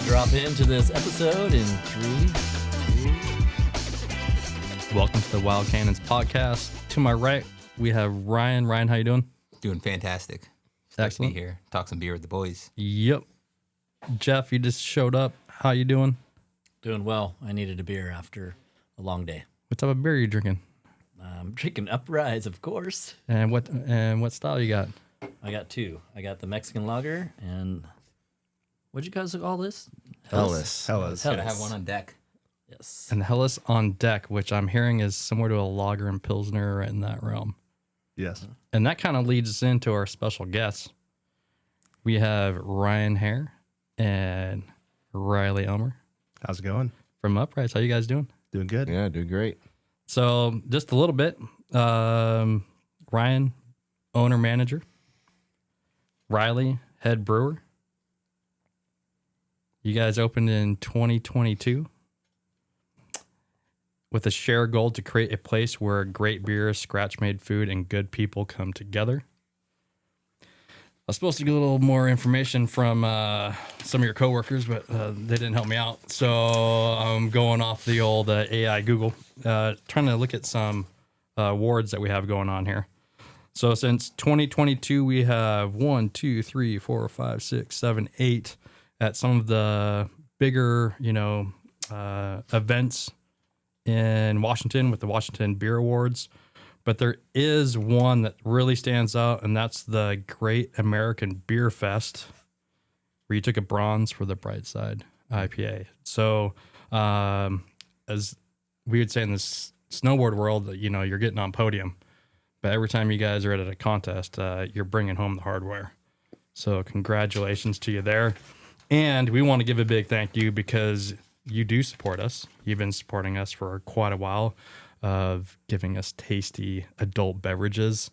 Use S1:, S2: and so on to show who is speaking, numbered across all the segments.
S1: drop into this episode in 3, 2.
S2: Welcome to the Wild Cannons podcast. To my right, we have Ryan. Ryan, how you doing?
S3: Doing fantastic.
S2: Excellent.
S3: To be here, talk some beer with the boys.
S2: Yep. Jeff, you just showed up. How you doing?
S1: Doing well. I needed a beer after a long day.
S2: What type of beer are you drinking?
S1: I'm drinking Uprise, of course.
S2: And what style you got?
S1: I got two. I got the Mexican lager and what'd you guys call this?
S4: Hellas.
S3: Gotta have one on deck.
S1: Yes.
S2: And the Hellas on deck, which I'm hearing is similar to a lager and pilsner in that realm.
S4: Yes.
S2: And that kind of leads us into our special guests. We have Ryan Hare and Riley Elmer
S4: How's it going?
S2: from Uprise. How you guys doing?
S4: Doing good?
S5: Yeah, doing great.
S2: So just a little bit. Ryan, owner manager. Riley, head brewer. You guys opened in 2022 with a shared goal to create a place where great beer, scratch-made food, and good people come together. I was supposed to get a little more information from some of your coworkers, but they didn't help me out. So I'm going off the old AI Google, trying to look at some awards that we have going on here. So since 2022, we have 1, 2, 3, 4, 5, 6, 7, 8 at some of the bigger, events in Washington with the Washington Beer Awards. But there is one that really stands out, and that's the Great American Beer Fest, where you took a bronze for the Brightside IPA. So as we would say in this snowboard world, you're getting on podium. But every time you guys are at a contest, you're bringing home the hardware. So congratulations to you there. And we want to give a big thank you because you do support us. You've been supporting us for quite a while of giving us tasty adult beverages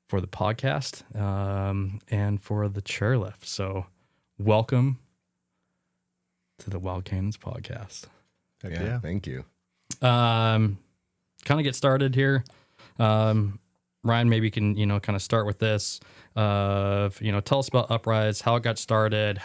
S2: for the podcast and for the chairlift. So welcome to the Wild Cannons podcast.
S4: Heck
S5: Yeah, thank you.
S2: Kind of get started here. Ryan, maybe you can, kind of start with this. Tell us about Uprise, how it got started,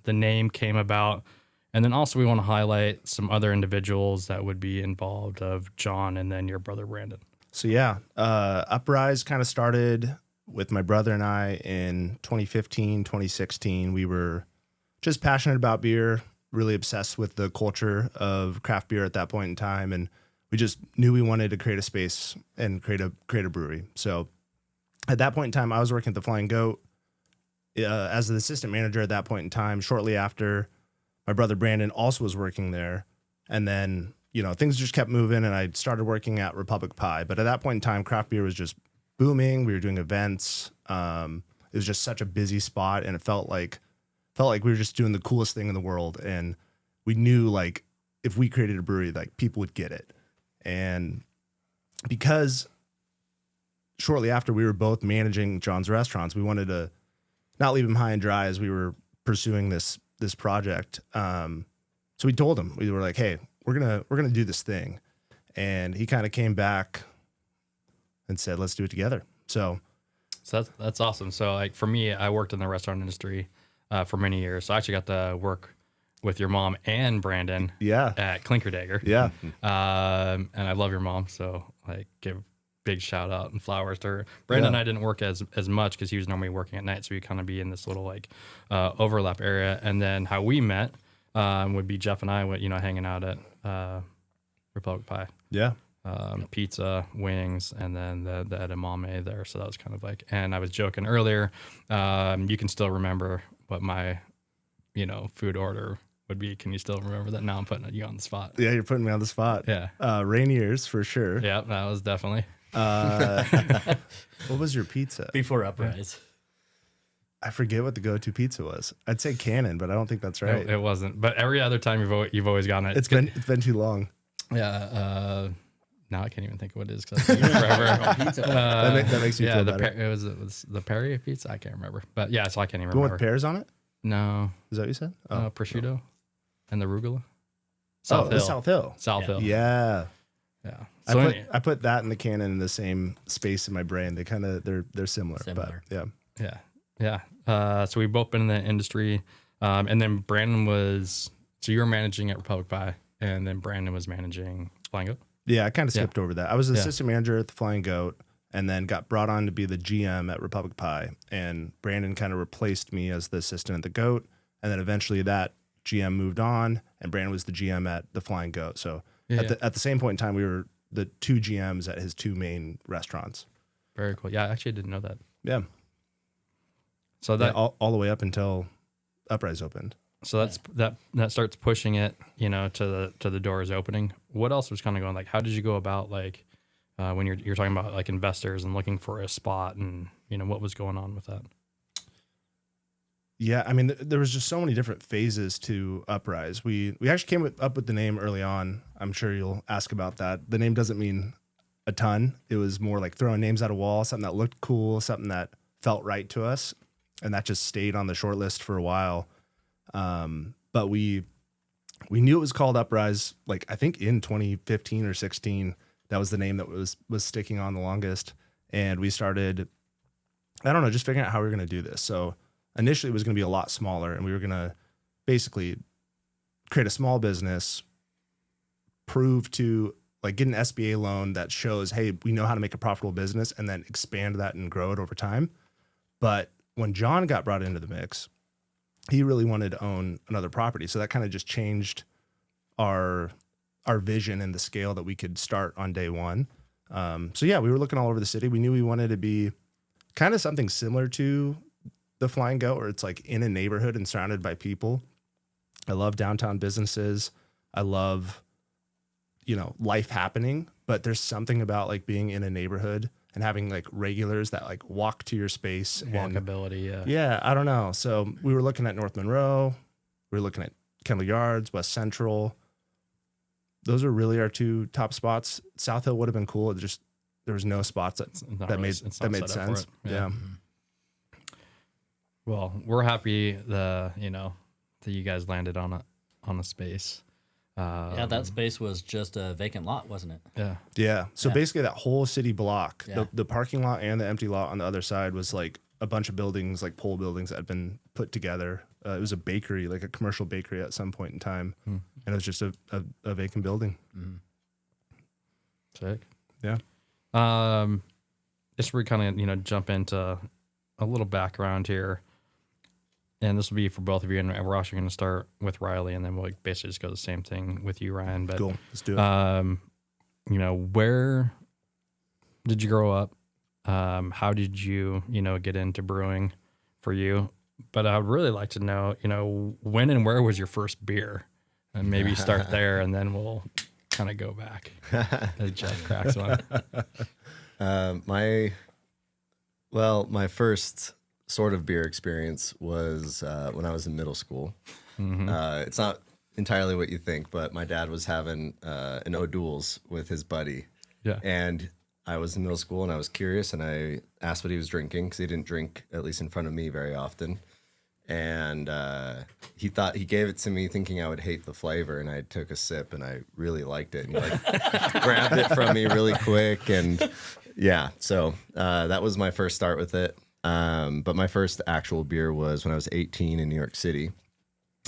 S2: the name came about. And then also we want to highlight some other individuals that would be involved of John and then your brother, Brandon.
S4: So Uprise kind of started with my brother and I in 2015, 2016. We were just passionate about beer, really obsessed with the culture of craft beer at that point in time. And we just knew we wanted to create a space and create a brewery. So at that point in time, I was working at the Flying Goat as the assistant manager at that point in time. Shortly after, my brother Brandon also was working there. And then, things just kept moving and I started working at Republic Pie. But at that point in time, craft beer was just booming. We were doing events. It was just such a busy spot and it felt like we were just doing the coolest thing in the world. And we knew like if we created a brewery, like people would get it. And because shortly after we were both managing John's restaurants, we wanted to not leave him high and dry as we were pursuing this project. So we told him, we were like, hey, we're gonna do this thing. And he kind of came back and said, let's do it together. So
S2: that's awesome. So like for me, I worked in the restaurant industry for many years. So I actually got to work with your mom and Brandon at Klinkerdagger.
S4: Yeah.
S2: And I love your mom. So like give big shout out and flowers to her. Brandon and I didn't work as much because he was normally working at night. So we kind of be in this little overlap area. And then how we met would be Jeff and I hanging out at Republic Pie.
S4: Yeah.
S2: Pizza, wings, and then the edamame there. So that was kind of like, and I was joking earlier, you can still remember what my, food order would be. Can you still remember that? Now I'm putting you on the spot.
S4: Yeah, you're putting me on the spot.
S2: Yeah.
S4: Rainier's for sure.
S2: Yeah, that was definitely.
S4: What was your pizza?
S1: Before Uprise.
S4: I forget what the go-to pizza was. I'd say Cannon, but I don't think that's right.
S2: It wasn't. But every other time you've always gotten it.
S4: It's been too long.
S2: Yeah. Now I can't even think of what it is because I've been forever.
S3: Pizza.
S4: That makes me feel better.
S2: It was the Perry pizza. I can't remember. But yeah, so I can't even
S4: The one
S2: remember.
S4: with pears on it?
S2: No.
S4: Is that what you said?
S2: Prosciutto and the arugula.
S4: South Hill.
S2: South Hill.
S4: Yeah.
S2: Yeah.
S4: So I put that and the Cannon in the same space in my brain. They kind of they're similar. But yeah.
S2: Yeah. So we've both been in the industry. And then Brandon was So you were managing at Republic Pie, and then Brandon was managing Flying Goat?
S4: Yeah, I kind of skipped over that. I was the
S2: Yeah.
S4: assistant manager at the Flying Goat and then got brought on to be the GM at Republic Pie. And Brandon kind of replaced me as the assistant at the Goat. And then eventually that GM moved on and Brandon was the GM at the Flying Goat. So at the same point in time, we were the two GMs at his two main restaurants.
S2: Very cool. Yeah, I actually didn't know that.
S4: Yeah.
S2: So that
S4: all the way up until Uprise opened.
S2: So that starts pushing it, to the doors opening. What else was kind of going, like, how did you go about, like, when you're talking about like investors and looking for a spot, and what was going on with that?
S4: Yeah, I mean, there was just so many different phases to Uprise. We actually came up with the name early on. I'm sure you'll ask about that. The name doesn't mean a ton. It was more like throwing names at a wall, something that looked cool, something that felt right to us, and that just stayed on the short list for a while. But we knew it was called Uprise, like I think in 2015 or 16, that was the name that was sticking on the longest. And we started, I don't know, just figuring out how we were going to do this. So initially it was going to be a lot smaller, and we were going to basically create a small business, prove to like get an SBA loan that shows, hey, we know how to make a profitable business, and then expand that and grow it over time. But when John got brought into the mix, he really wanted to own another property. So that kind of just changed our vision and the scale that we could start on day one. So yeah, we were looking all over the city. We knew we wanted to be kind of something similar to the Flying Goat, where it's like in a neighborhood and surrounded by people. I love downtown businesses. I love, life happening, but there's something about like being in a neighborhood and having like regulars that like walk to your space.
S2: Walkability, yeah.
S4: Yeah, I don't know. So we were looking at North Monroe. We were looking at Kendall Yards, West Central. Those were really our two top spots. South Hill would have been cool. It just there was no spots that made sense. Yeah.
S2: Well, we're happy that you guys landed on a space.
S1: Yeah, that space was just a vacant lot, wasn't it?
S2: Yeah.
S4: Yeah. So
S1: Yeah.
S4: basically that whole city block,
S1: Yeah.
S4: the parking lot and the empty lot on the other side was like a bunch of buildings, like pole buildings that had been put together. It was a bakery, like a commercial bakery at some point in time. And it was just a vacant building.
S2: Sick.
S4: Yeah.
S2: Just we kind of jump into a little background here, and this will be for both of you, and we're actually going to start with Riley, and then we'll basically just go the same thing with you, Ryan. But
S4: Cool. Let's do it.
S2: Where did you grow up? How did you get into brewing for you? But I'd really like to know, when and where was your first beer? And maybe start there, and then we'll kind of go back as Jeff cracks one.
S5: My first sort of beer experience was when I was in middle school. It's not entirely what you think, but my dad was having an O'Doul's with his buddy.
S2: Yeah.
S5: And I was in middle school, and I was curious, and I asked what he was drinking, because he didn't drink, at least in front of me, very often. And he gave it to me thinking I would hate the flavor, and I took a sip, and I really liked it. And he grabbed it from me really quick, and yeah, so that was my first start with it. But my first actual beer was when I was 18 in New York City.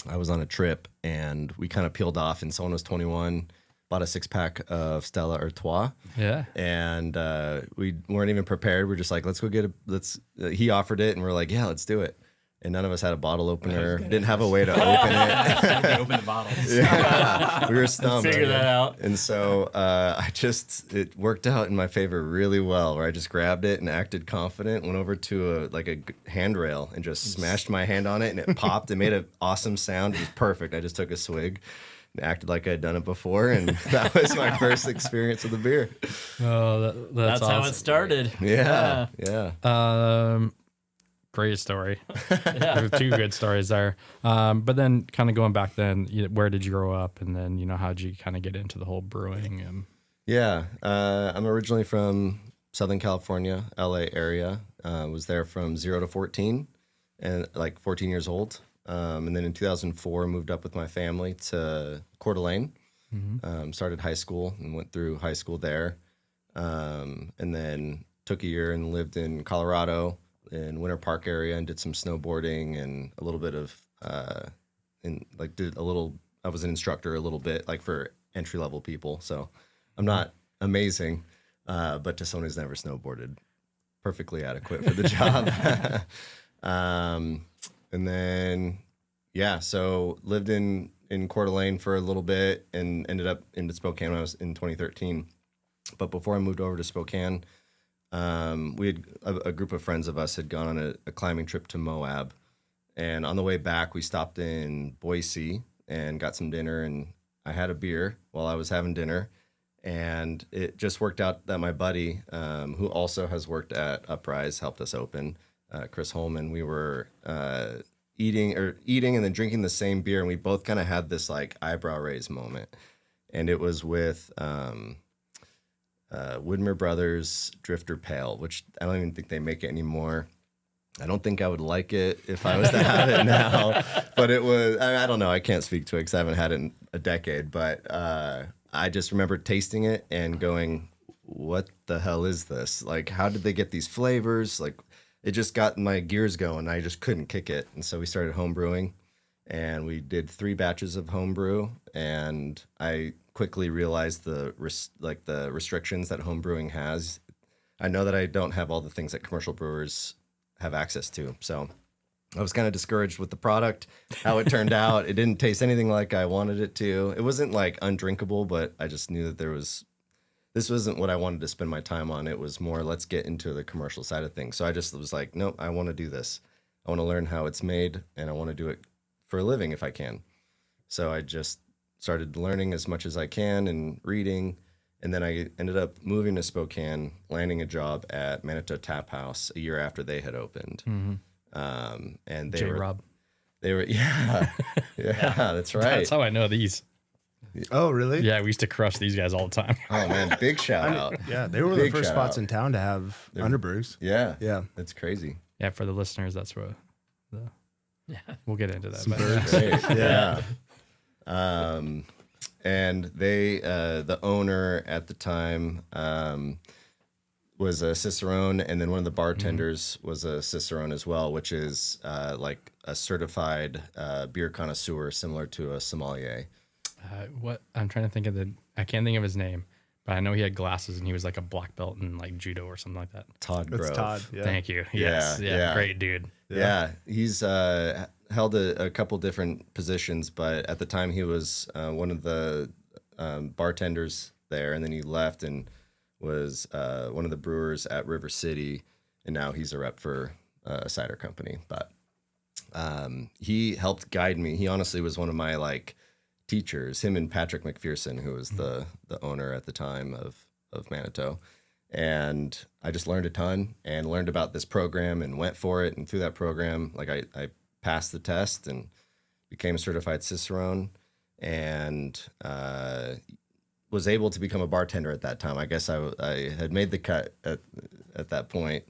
S5: I was on a trip, and we kind of peeled off, and someone was 21, bought a 6-pack of Stella Artois.
S2: Yeah.
S5: And we weren't even prepared. We're just like, let's go get he offered it, and we're like, yeah, let's do it. And none of us had a bottle opener, didn't have a way to open it.
S1: Open the bottles.
S5: Yeah, we were stumped.
S1: Figure that out.
S5: And so it worked out in my favor really well, where I just grabbed it and acted confident, went over to a handrail and just smashed my hand on it, and it popped. It made an awesome sound. It was perfect. I just took a swig and acted like I'd done it before, and that was my first experience with the beer.
S2: Oh, that's
S1: how
S2: awesome.
S1: it started.
S5: Yeah.
S2: Great story. There's two good stories there. But then kind of going back then, where did you grow up? And then, how did you kind of get into the whole brewing? And
S5: Yeah. I'm originally from Southern California, LA area. Was there from 0 to 14 and 14 years old. And then in 2004, moved up with my family to Coeur d'Alene. Started high school and went through high school there. And then took a year and lived in Colorado in Winter Park area and did some snowboarding and a little bit of did a little I was an instructor a little bit, like for entry level people. So I'm not amazing, but to someone who's never snowboarded, perfectly adequate for the job. And then, yeah, so lived in Coeur d'Alene for a little bit and ended up into Spokane when I was in 2013. But before I moved over to Spokane, we had a group of friends of us had gone on a climbing trip to Moab. And on the way back, we stopped in Boise and got some dinner. And I had a beer while I was having dinner. And it just worked out that my buddy, who also has worked at Uprise, helped us open, Chris Holman. We were eating and then drinking the same beer. And we both kind of had this like eyebrow raise moment. And it was with Widmer Brothers Drifter Pale, which I don't even think they make it anymore. I don't think I would like it if I was to have it now, but it was, I don't know. I can't speak to it because I haven't had it in a decade, but I just remember tasting it and going, what the hell is this? Like, how did they get these flavors? Like, it just got my gears going. I just couldn't kick it. And so we started home brewing, and we did 3 batches of home brew, and I quickly realized the restrictions that home brewing has. I know that I don't have all the things that commercial brewers have access to. So I was kind of discouraged with the product, how it turned out. It didn't taste anything like I wanted it to. It wasn't like undrinkable, but I just knew that this wasn't what I wanted to spend my time on. It was more, let's get into the commercial side of things. So I just was like, nope, I want to do this. I want to learn how it's made, and I want to do it for a living if I can. So I just started learning as much as I can and reading. And then I ended up moving to Spokane, landing a job at Manitou Tap House a year after they had opened. And they
S2: J-Rob.
S5: Yeah, that's right.
S2: That's how I know these.
S4: Oh, really?
S2: Yeah, we used to crush these guys all the time.
S5: Oh man, big shout out.
S4: Yeah, they were the
S5: Big
S4: first
S5: shout
S4: spots
S5: out.
S4: in town to have underbergs.
S5: Yeah,
S4: Yeah.
S5: that's crazy.
S2: Yeah, for the listeners, that's what. We'll get into that. But
S5: Great. Yeah. And they, the owner at the time, was a Cicerone, and then one of the bartenders was a Cicerone as well, which is like a certified beer connoisseur, similar to a sommelier.
S2: what I'm trying to think of I can't think of his name, but I know he had glasses and he was like a black belt in like judo or something like that.
S5: Todd
S4: That's
S5: Grove.
S4: Todd. Yeah.
S2: Thank you. Yes. Yeah. Great dude.
S5: Yeah, he's held a couple different positions, but at the time he was one of the bartenders there, and then he left and was one of the brewers at River City, and now he's a rep for a cider company. But he helped guide me. He honestly was one of my like teachers, him and Patrick McPherson, who was the owner at the time of Manitou. And I just learned a ton and learned about this program and went for it. And through that program, like I passed the test and became a certified Cicerone, and was able to become a bartender at that time. I guess I had made the cut at that point,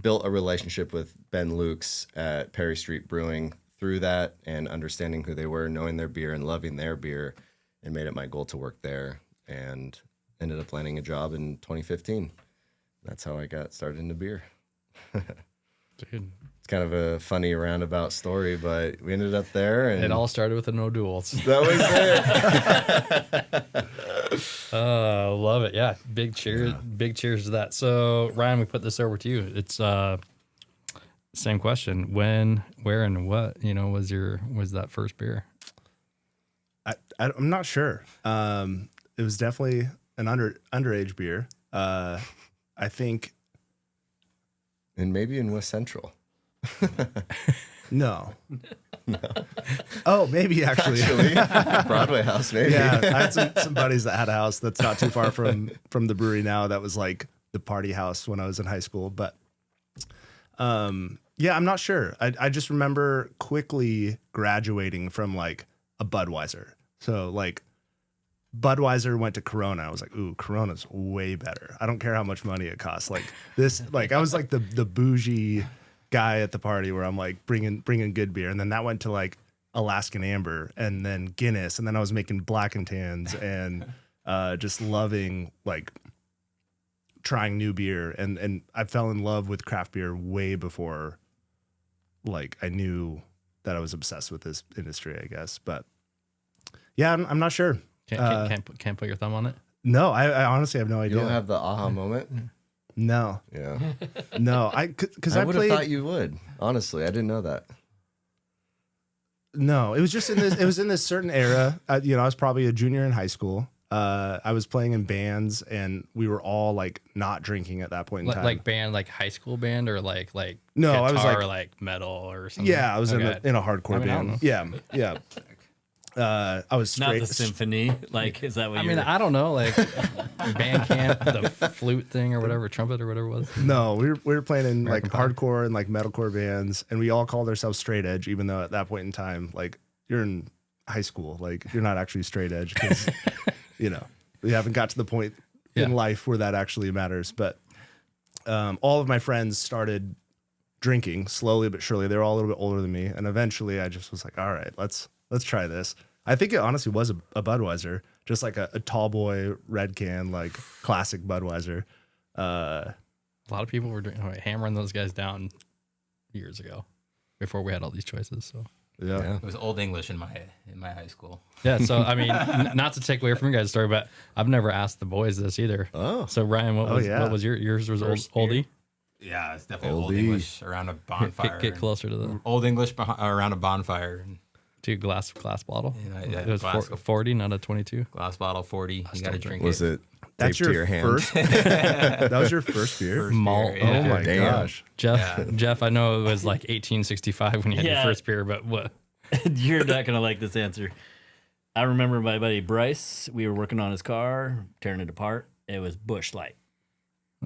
S5: built a relationship with Ben Lukes at Perry Street Brewing through that, and understanding who they were, knowing their beer and loving their beer, and made it my goal to work there, and ended up landing a job in 2015. That's how I got started into beer.
S2: Dude.
S5: It's kind of a funny roundabout story, but we ended up there, and
S2: It all started with the no duels.
S5: that was it.
S2: Love it. Yeah. Big cheers. Big cheers to that. So Ryan, we put this over to you. It's same question. When, where, and what, was that first beer?
S4: I'm not sure. It was definitely an underage beer. I think
S5: And maybe in West Central.
S4: no. Oh, maybe actually.
S5: Broadway House, maybe.
S4: Yeah, I had some buddies that had a house that's not too far from the brewery now. That was like the party house when I was in high school. But yeah, I'm not sure. I just remember quickly graduating from like a Budweiser. So like Budweiser went to Corona. I was like, ooh, Corona's way better. I don't care how much money it costs. Like this, like I was like the bougie guy at the party where I'm like bringing good beer. And then that went to like Alaskan Amber and then Guinness. And then I was making Black and Tans and just loving like trying new beer. And I fell in love with craft beer way before like I knew that I was obsessed with this industry, I guess. But Yeah, I'm not sure.
S2: Can't put your thumb on it.
S4: No, I honestly have no
S5: You
S4: idea.
S5: don't have the aha moment?
S4: No,
S5: Yeah.
S4: no. Because
S5: I
S4: I
S5: would have
S4: played.
S5: thought you would. Honestly, I didn't know that.
S4: No, it was just in this. It was in this certain era. I was probably a junior in high school. I was playing in bands, and we were all like not drinking at that point in time.
S2: Like band, like high school band, or like
S4: No,
S2: guitar,
S4: I was like
S2: metal or something.
S4: yeah, I was
S2: Okay.
S4: in a hardcore
S2: I mean, I don't
S4: band.
S2: know.
S4: Yeah. I was
S1: Not
S4: straight.
S1: the symphony. Like, is that what
S2: I
S1: you're...
S2: mean, I don't know, like band camp, the flute thing or whatever, trumpet or whatever it was.
S4: No, we were playing in
S2: American
S4: like
S2: Pie.
S4: hardcore and like metalcore bands, and we all called ourselves straight edge, even though at that point in time, like you're in high school, like you're not actually straight edge because we haven't got to the point in life where that actually matters. But all of my friends started drinking slowly but surely. They were all a little bit older than me, and eventually I just was like, all right, let's try this. I think it honestly was a Budweiser, just like a tall boy red can, like classic Budweiser.
S2: A lot of people were hammering those guys down years ago, before we had all these choices. So
S4: Yeah.
S3: It was Old English in my high school.
S2: yeah, so I mean, not to take away from your guys' story, but I've never asked the boys this either.
S5: Oh.
S2: So Ryan, what was yours was
S3: First
S2: oldie?
S3: Yeah, it's definitely Old
S5: Oldie.
S3: English around a bonfire.
S2: Get closer to the
S3: Old English around a bonfire.
S2: glass bottle.
S3: Yeah,
S2: It was
S3: glass.
S2: 40, not a 22.
S3: Glass bottle, 40. You got to drink
S5: Was it
S4: That's
S5: taped to
S4: your
S5: your hand?
S4: first. That was your first beer.
S3: First
S2: Malt.
S3: beer, yeah.
S4: Oh my
S5: Damn.
S4: gosh.
S2: Jeff, I know it was like 1865 when you had your
S1: Yeah.
S2: first beer, but what?
S1: You're not gonna like this answer. I remember my buddy Bryce. We were working on his car, tearing it apart. It was Busch Light.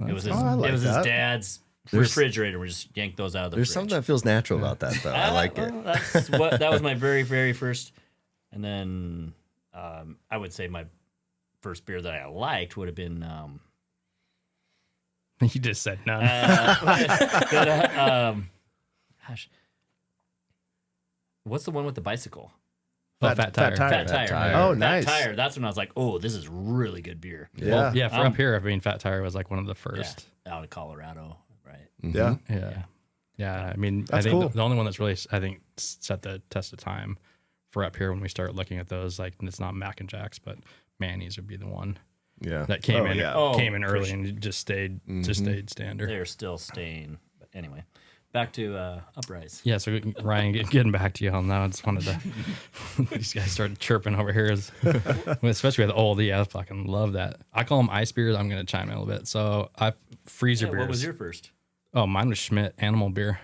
S1: It was his,
S4: I like
S1: it was
S4: that.
S1: his dad's
S5: There's-
S1: refrigerator. We just yanked those out of the
S5: There's
S1: fridge.
S5: something that feels natural about that, though. I like it.
S1: Well, that was my very, very first. And then I would say my first beer that I liked would have been.
S2: You just said none.
S1: Gosh, what's the one with the bicycle?
S2: Fat Tire.
S1: Fat Tire.
S5: Tire.
S4: Oh,
S1: Fat
S4: nice.
S1: Tire. That's when I was like, oh, this is really good beer.
S4: Yeah.
S2: Yeah, for up here, I mean, Fat Tire was like one of the first.
S1: Yeah, out of Colorado, right?
S4: Yeah.
S2: Yeah. I mean,
S4: That's
S2: I think
S4: cool.
S2: the only one that's really, I think, set the test of time for up here when we start looking at those, like, it's not Mac and Jacks, but Manny's would be the one
S5: Yeah.
S2: that came
S4: Oh,
S2: in
S4: yeah.
S2: came in
S1: for
S2: early
S1: sure.
S2: and just stayed standard.
S1: They're still staying. But anyway, back to Uprise.
S2: Yeah, so Ryan, getting back to you on that, I just wanted to. These guys started chirping over here, especially with oldie. I fucking love that. I call them ice beers. I'm gonna chime in a little bit. So freezer beers.
S1: What was your first?
S2: Oh, mine was Schmidt Animal Beer.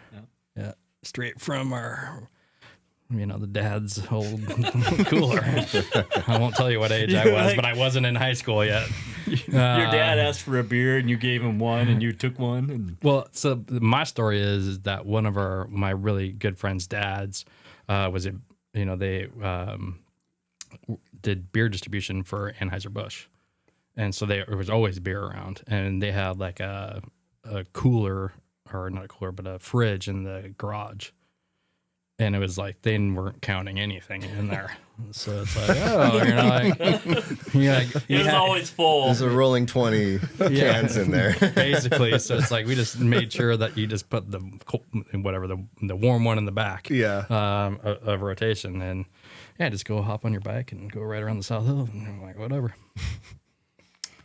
S2: Yeah, straight from our, the dad's old cooler. I won't tell you what age I
S1: You're
S2: was,
S1: like-
S2: but I wasn't in high school yet.
S1: Your dad asked for a beer and you gave him one and you took one. And
S2: Well, so my story is that one of my really good friends' dads they did beer distribution for Anheuser-Busch. And so there was always beer around, and they had like a cooler, or not a cooler, but a fridge in the garage. And it was like they weren't counting anything in there. So it's like,
S1: it was always full.
S5: There's a rolling 20 cans in there.
S2: basically. So it's like we just made sure that you just put the warm one in the back.
S4: Yeah.
S2: Of rotation, and just go hop on your bike and go right around the South Hill. And I'm like, whatever.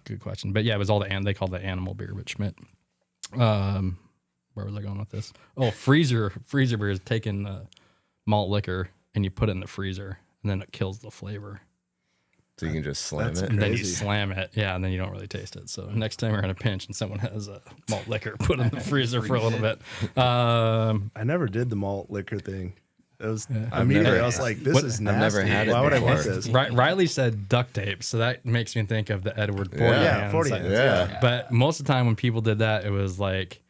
S2: Good question, but yeah, it was all they called the animal beer, but Schmidt. Where was I going with this? Oh, freezer beer is taking the malt liquor and you put it in the freezer, and then it kills the flavor.
S5: So you can just slam
S4: That's
S5: it.
S2: And then you
S4: Crazy.
S2: slam it, and then you don't really taste it. So next time you're in a pinch and someone has a malt liquor, put it in the freezer for a little bit.
S4: I never did the malt liquor thing. It was immediately I was like, this is nasty.
S5: I've never had it
S4: Why would I want
S5: before.
S4: this?
S2: Riley said duct tape, so that makes me think of the Edward 40
S5: Yeah,
S2: hands.
S4: 40
S2: Like,
S4: hands.
S5: Yeah.
S2: But most of the time when people did that, it was like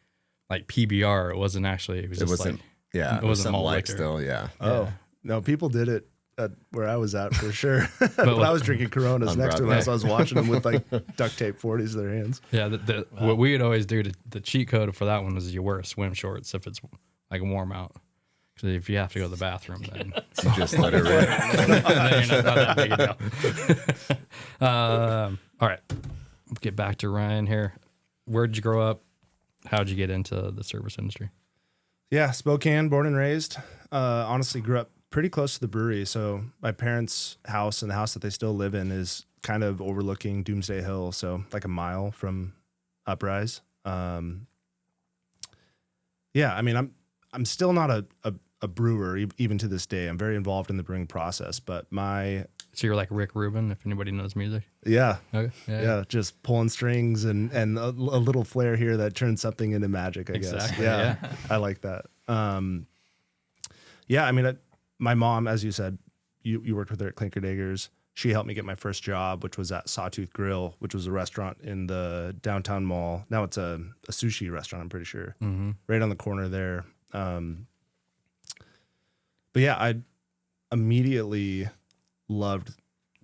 S2: PBR. It wasn't actually. It was
S5: It
S2: just
S5: wasn't.
S2: like
S5: Yeah.
S2: it wasn't
S5: something
S2: malt
S5: like
S2: liquor.
S5: still. Yeah.
S4: Oh, no, people did it at where I was at for sure. But I was drinking Coronas
S5: On
S4: next to them.
S5: Broadway.
S4: I was watching them with like duct tape 40s in their hands.
S2: Yeah. What we would always do the cheat code for that one was you wear swim shorts if it's like warm out. Because if you have to go to the bathroom, then
S5: You just let it rip.
S2: then you're not that big a deal. All right, let's get back to Ryan here. Where did you grow up? How did you get into the service industry?
S4: Yeah, Spokane, born and raised. Honestly, grew up pretty close to the brewery. So my parents' house and the house that they still live in is kind of overlooking Doomsday Hill. So like a mile from Uprise. Yeah, I mean, I'm still not a brewer even to this day. I'm very involved in the brewing process, but
S2: So you're like Rick Rubin, if anybody knows music.
S4: yeah,
S2: Okay.
S4: yeah, just pulling strings and a little flair here that turns something into magic, I guess.
S2: Exactly,
S4: Yeah, I like that. Yeah, I mean, my mom, as you said, you worked with her at Clinkerdaggers. She helped me get my first job, which was at Sawtooth Grill, which was a restaurant in the downtown mall. Now it's a sushi restaurant, I'm pretty sure, right on the corner there. But yeah, I immediately loved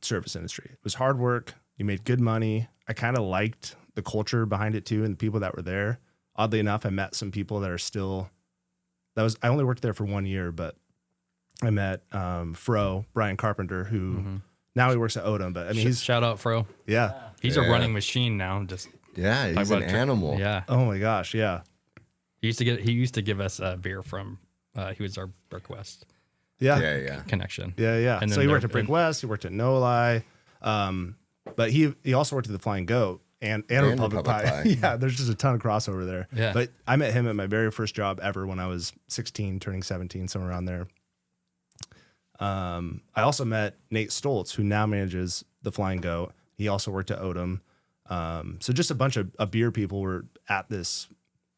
S4: service industry. It was hard work. You made good money. I kind of liked the culture behind it too, and the people that were there. Oddly enough, I met some people that are still. I only worked there for 1 year, but I met Brian Carpenter, who now he works at Odom. But I mean,
S2: Shout out, Fro.
S4: yeah.
S2: He's a running machine now. Just
S5: Yeah, he's
S2: talk
S5: an
S2: about
S5: animal.
S2: Yeah.
S4: Oh my gosh, yeah,
S2: He used to give us beer from. He was our Brick West
S4: yeah,
S5: Yeah.
S2: connection.
S4: yeah.
S2: And
S4: So
S2: then
S4: he worked
S2: there-
S4: at Brick West. He worked at No Lie, but he also worked at the Flying Goat and Republic Pie. Yeah, there's just a ton of crossover there.
S2: Yeah.
S4: But I met him at my very first job ever when I was 16, turning 17, somewhere around there. I also met Nate Stoltz, who now manages the Flying Goat. He also worked at Odom. So just a bunch of beer people were at this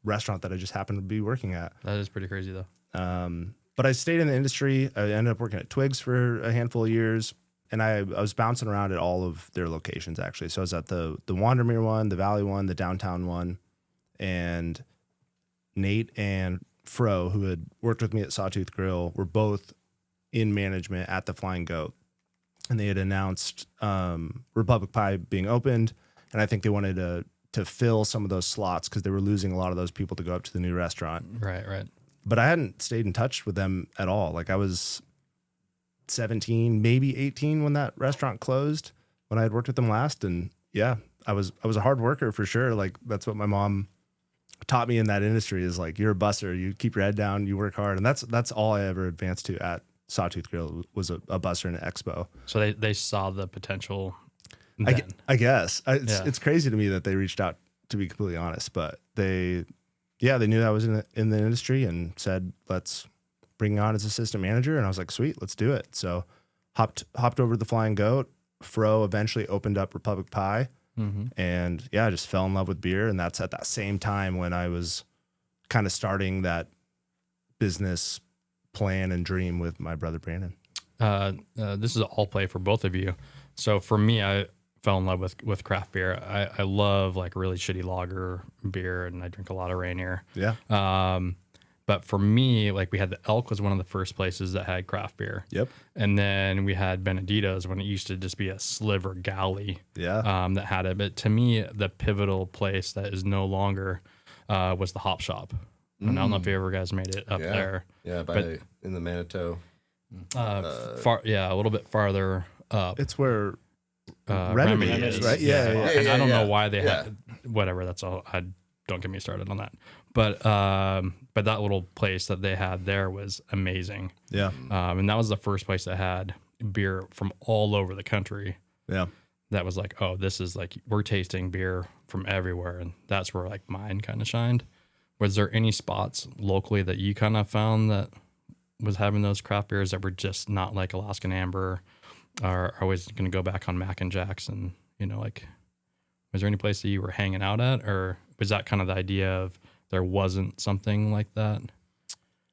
S4: restaurant that I just happened to be working at.
S2: That is pretty crazy though.
S4: But I stayed in the industry. I ended up working at Twigs for a handful of years, and I was bouncing around at all of their locations actually. So I was at the Wandermere one, the Valley one, the downtown one, and Nate and Fro, who had worked with me at Sawtooth Grill, were both in management at the Flying Goat, and they had announced Republic Pie being opened, and I think they wanted to fill some of those slots because they were losing a lot of those people to go up to the new restaurant.
S2: Right.
S4: But I hadn't stayed in touch with them at all. Like I was 17, maybe 18 when that restaurant closed, when I had worked with them last. And yeah, I was a hard worker for sure. Like that's what my mom taught me in that industry is like, you're a busser, you keep your head down, you work hard. And that's all I ever advanced to at Sawtooth Grill was a busser and an expo.
S2: So they saw the potential.
S4: I guess
S2: Yeah.
S4: it's crazy to me that they reached out, to be completely honest, but they knew I was in the industry and said, let's bring you on as assistant manager. And I was like, sweet, let's do it. So hopped over to the Flying Goat. Fro eventually opened up Republic Pie, and I just fell in love with beer. And that's at that same time when I was kind kind of that business plan and dream with my brother Brandon.
S2: This is all play for both of you. So for me, I fell in love with craft beer. I love like really shitty lager beer, and I drink a lot of Rainier.
S4: Yeah.
S2: But for me, like we had the Elk was one of the first places that had craft beer.
S4: Yep.
S2: And then we had Benedito's when it used to just be a sliver galley.
S4: Yeah.
S2: That had it. But to me, the pivotal place that is no longer was the Hop Shop. And I don't know if you ever guys made it up there.
S5: Yeah, in the Manitou.
S2: Far, a little bit farther up.
S4: It's where
S2: Remedy
S4: Remedy
S2: is,
S4: is, right? Yeah.
S2: And I don't know why they
S5: Yeah.
S2: had whatever. That's all. Don't get me started on that. But that little place that they had there was amazing.
S4: Yeah.
S2: And that was the first place that had beer from all over the country.
S4: Yeah.
S2: That was like, oh, this is like we're tasting beer from everywhere, and that's where like mine kind of shined. Was there any spots locally that you kind of found that was having those craft beers that were just not like Alaskan Amber, or always going to go back on Mac and Jacks, and like, was there any place that you were hanging out at, or was that kind of the idea of there wasn't something like that?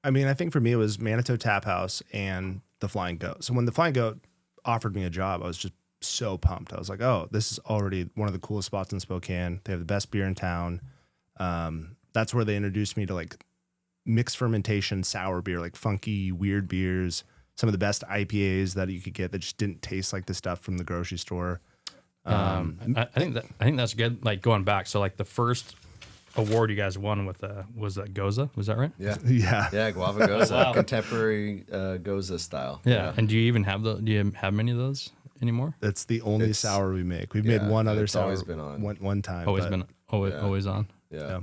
S4: I mean, I think for me it was Manitou Tap House and the Flying Goat. So when the Flying Goat offered me a job, I was just so pumped. I was like, oh, this is already one of the coolest spots in Spokane. They have the best beer in town. That's where they introduced me to like mixed fermentation sour beer, like funky, weird beers, some of the best IPAs that you could get that just didn't taste like the stuff from the grocery store.
S2: I think that's good. Like going back, so like the first award you guys won with was that Goza? Was that right?
S5: Yeah.
S4: Yeah.
S5: Guava Goza.
S2: Wow.
S5: Contemporary Goza style.
S2: Yeah. And do you have many of those anymore?
S4: That's the only
S5: It's-
S4: sour we make. We've made one other
S5: it's
S4: sour
S5: always been on.
S4: one time.
S2: Always
S4: but
S2: been always on.
S5: Yeah.
S4: Yeah.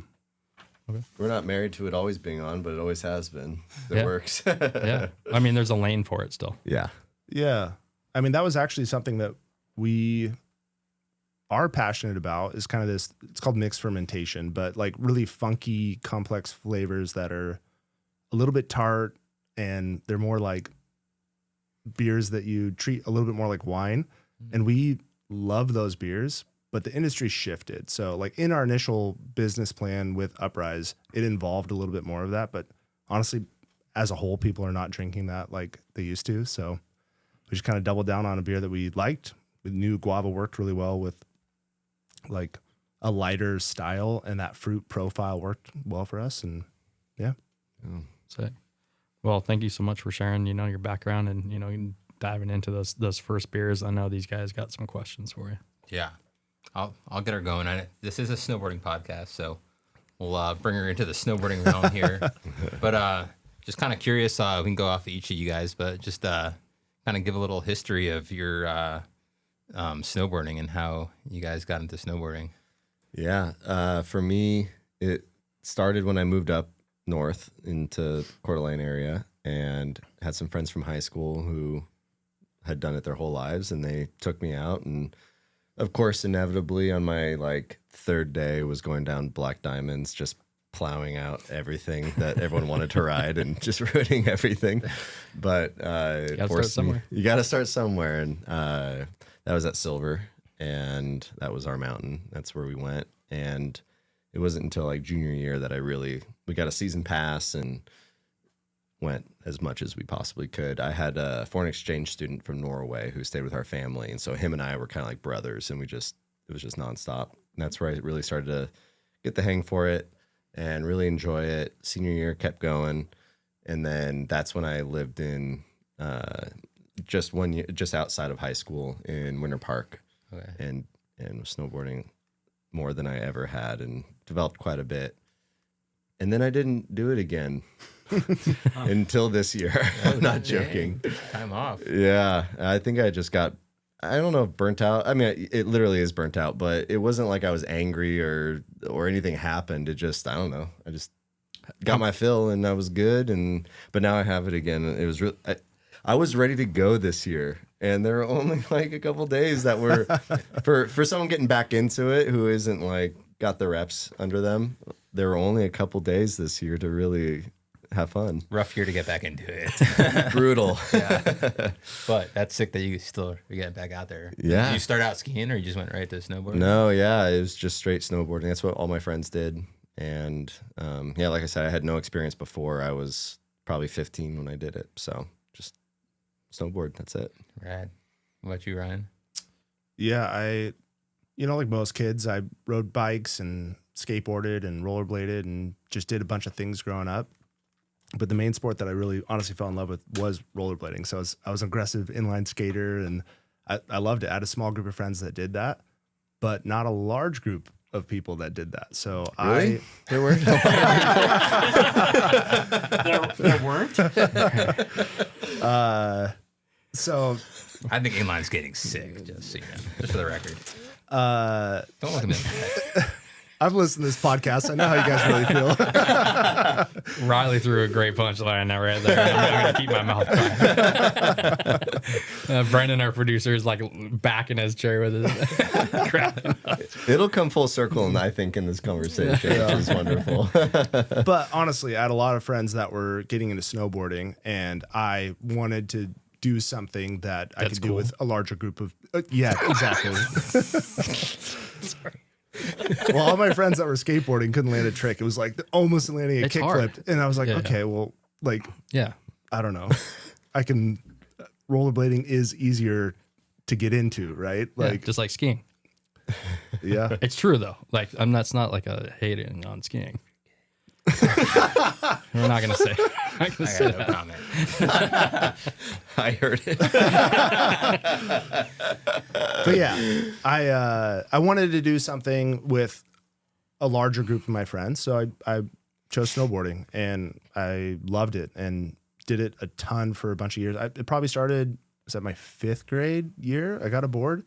S5: We're not married to it always being on, but it always has been. It works.
S2: Yeah. I mean, there's a lane for it still.
S5: Yeah.
S4: Yeah. I mean, that was actually something that we are passionate about, is kind of this, it's called mixed fermentation, but like really funky, complex flavors that are a little bit tart, and they're more like beers that you treat a little bit more like wine. And we love those beers, but the industry shifted. So like in our initial business plan with Uprise, it involved a little bit more of that. But honestly, as a whole, people are not drinking that like they used to. So we just kind of doubled down on a beer that we liked. We knew guava worked really well with like a lighter style, and that fruit profile worked well for us. And yeah.
S2: Sick. Well, thank you so much for sharing, your background and, diving into those first beers. I know these guys got some questions for you.
S3: Yeah, I'll get her going. This is a snowboarding podcast, so we'll bring her into the snowboarding realm here. But just kind of curious, we can go off of each of you guys, but just kind of give a little history of your snowboarding and how you guys got into snowboarding.
S5: Yeah. For me, it started when I moved up north into Coeur d'Alene area, and had some friends from high school who had done it their whole lives, and they took me out. And of course, inevitably on my like third day was going down Black Diamonds, just plowing out everything that everyone wanted to ride and just ruining everything. But you got to start somewhere. And that was at Silver, and that was our mountain. That's where we went. And it wasn't until like junior year that we got a season pass and went as much as we possibly could. I had a foreign exchange student from Norway who stayed with our family, and so him and I were kind of like brothers, and it was just nonstop. And that's where I really started to get the hang for it and really enjoy it. Senior year kept going, and then that's when I lived in just 1 year, just outside of high school in Winter Park, and was snowboarding more than I ever had, and developed quite a bit. And then I didn't do it again until this year. I'm not joking.
S3: Time off.
S5: Yeah. I think I just got, I don't know if burnt out. I mean, it literally is burnt out, but it wasn't like I was angry or anything happened. It just, I don't know. I just got my fill and I was good. But now I have it again. It was really, I was ready to go this year, and there were only like a couple days that were for someone getting back into it who isn't like got the reps under them. There were only a couple days this year to really have fun.
S3: Rough year to get back into it.
S5: Brutal.
S3: Yeah. But that's sick that you still are getting back out there.
S5: Yeah.
S3: Did you start out skiing, or you just went right to snowboarding?
S5: No, yeah, it was just straight snowboarding. That's what all my friends did. And yeah, like I said, I had no experience before. I was probably 15 when I did it. So just snowboard. That's it.
S3: Rad. What about you, Ryan?
S4: Yeah, like most kids, I rode bikes and skateboarded and rollerbladed and just did a bunch of things growing up. But the main sport that I really honestly fell in love with was rollerblading. So I was an aggressive inline skater, and I loved it. I had a small group of friends that did that, but not a large group of people that did that. So
S5: really?
S4: There were
S1: There weren't?
S4: So
S3: I think inline skating's sick, just so you know, just for the record. Don't look at me.
S4: I've listened to this podcast. I know how you guys really feel.
S2: Riley threw a great punchline out right there. I'm going to keep my mouth quiet. Brendan, our producer, is like back in his chair with his crowd.
S5: It'll come full circle, and I think in this conversation, which is wonderful.
S4: But honestly, I had a lot of friends that were getting into snowboarding, and I wanted to do something that I could do with a larger group of. Yeah, exactly.
S2: Sorry.
S4: Well, all my friends that were skateboarding couldn't land a trick. It was like almost landing a
S2: It's
S4: kickflip,
S2: hard.
S4: and I was like,
S2: Yeah.
S4: okay, well, like,
S2: Yeah.
S4: I don't know. I can. Rollerblading is easier to get into, right?
S2: Like
S4: Like,
S2: just like skiing.
S4: yeah.
S2: It's true though. Like that's not like a hating on skiing. We're not gonna say. I'm not gonna
S3: I
S2: say
S3: got no
S2: that.
S3: comment.
S5: I heard it.
S4: But yeah, I wanted to do something with a larger group of my friends, so I chose snowboarding, and I loved it and did it a ton for a bunch of years. It probably started, was that my 5th grade year? I got a board,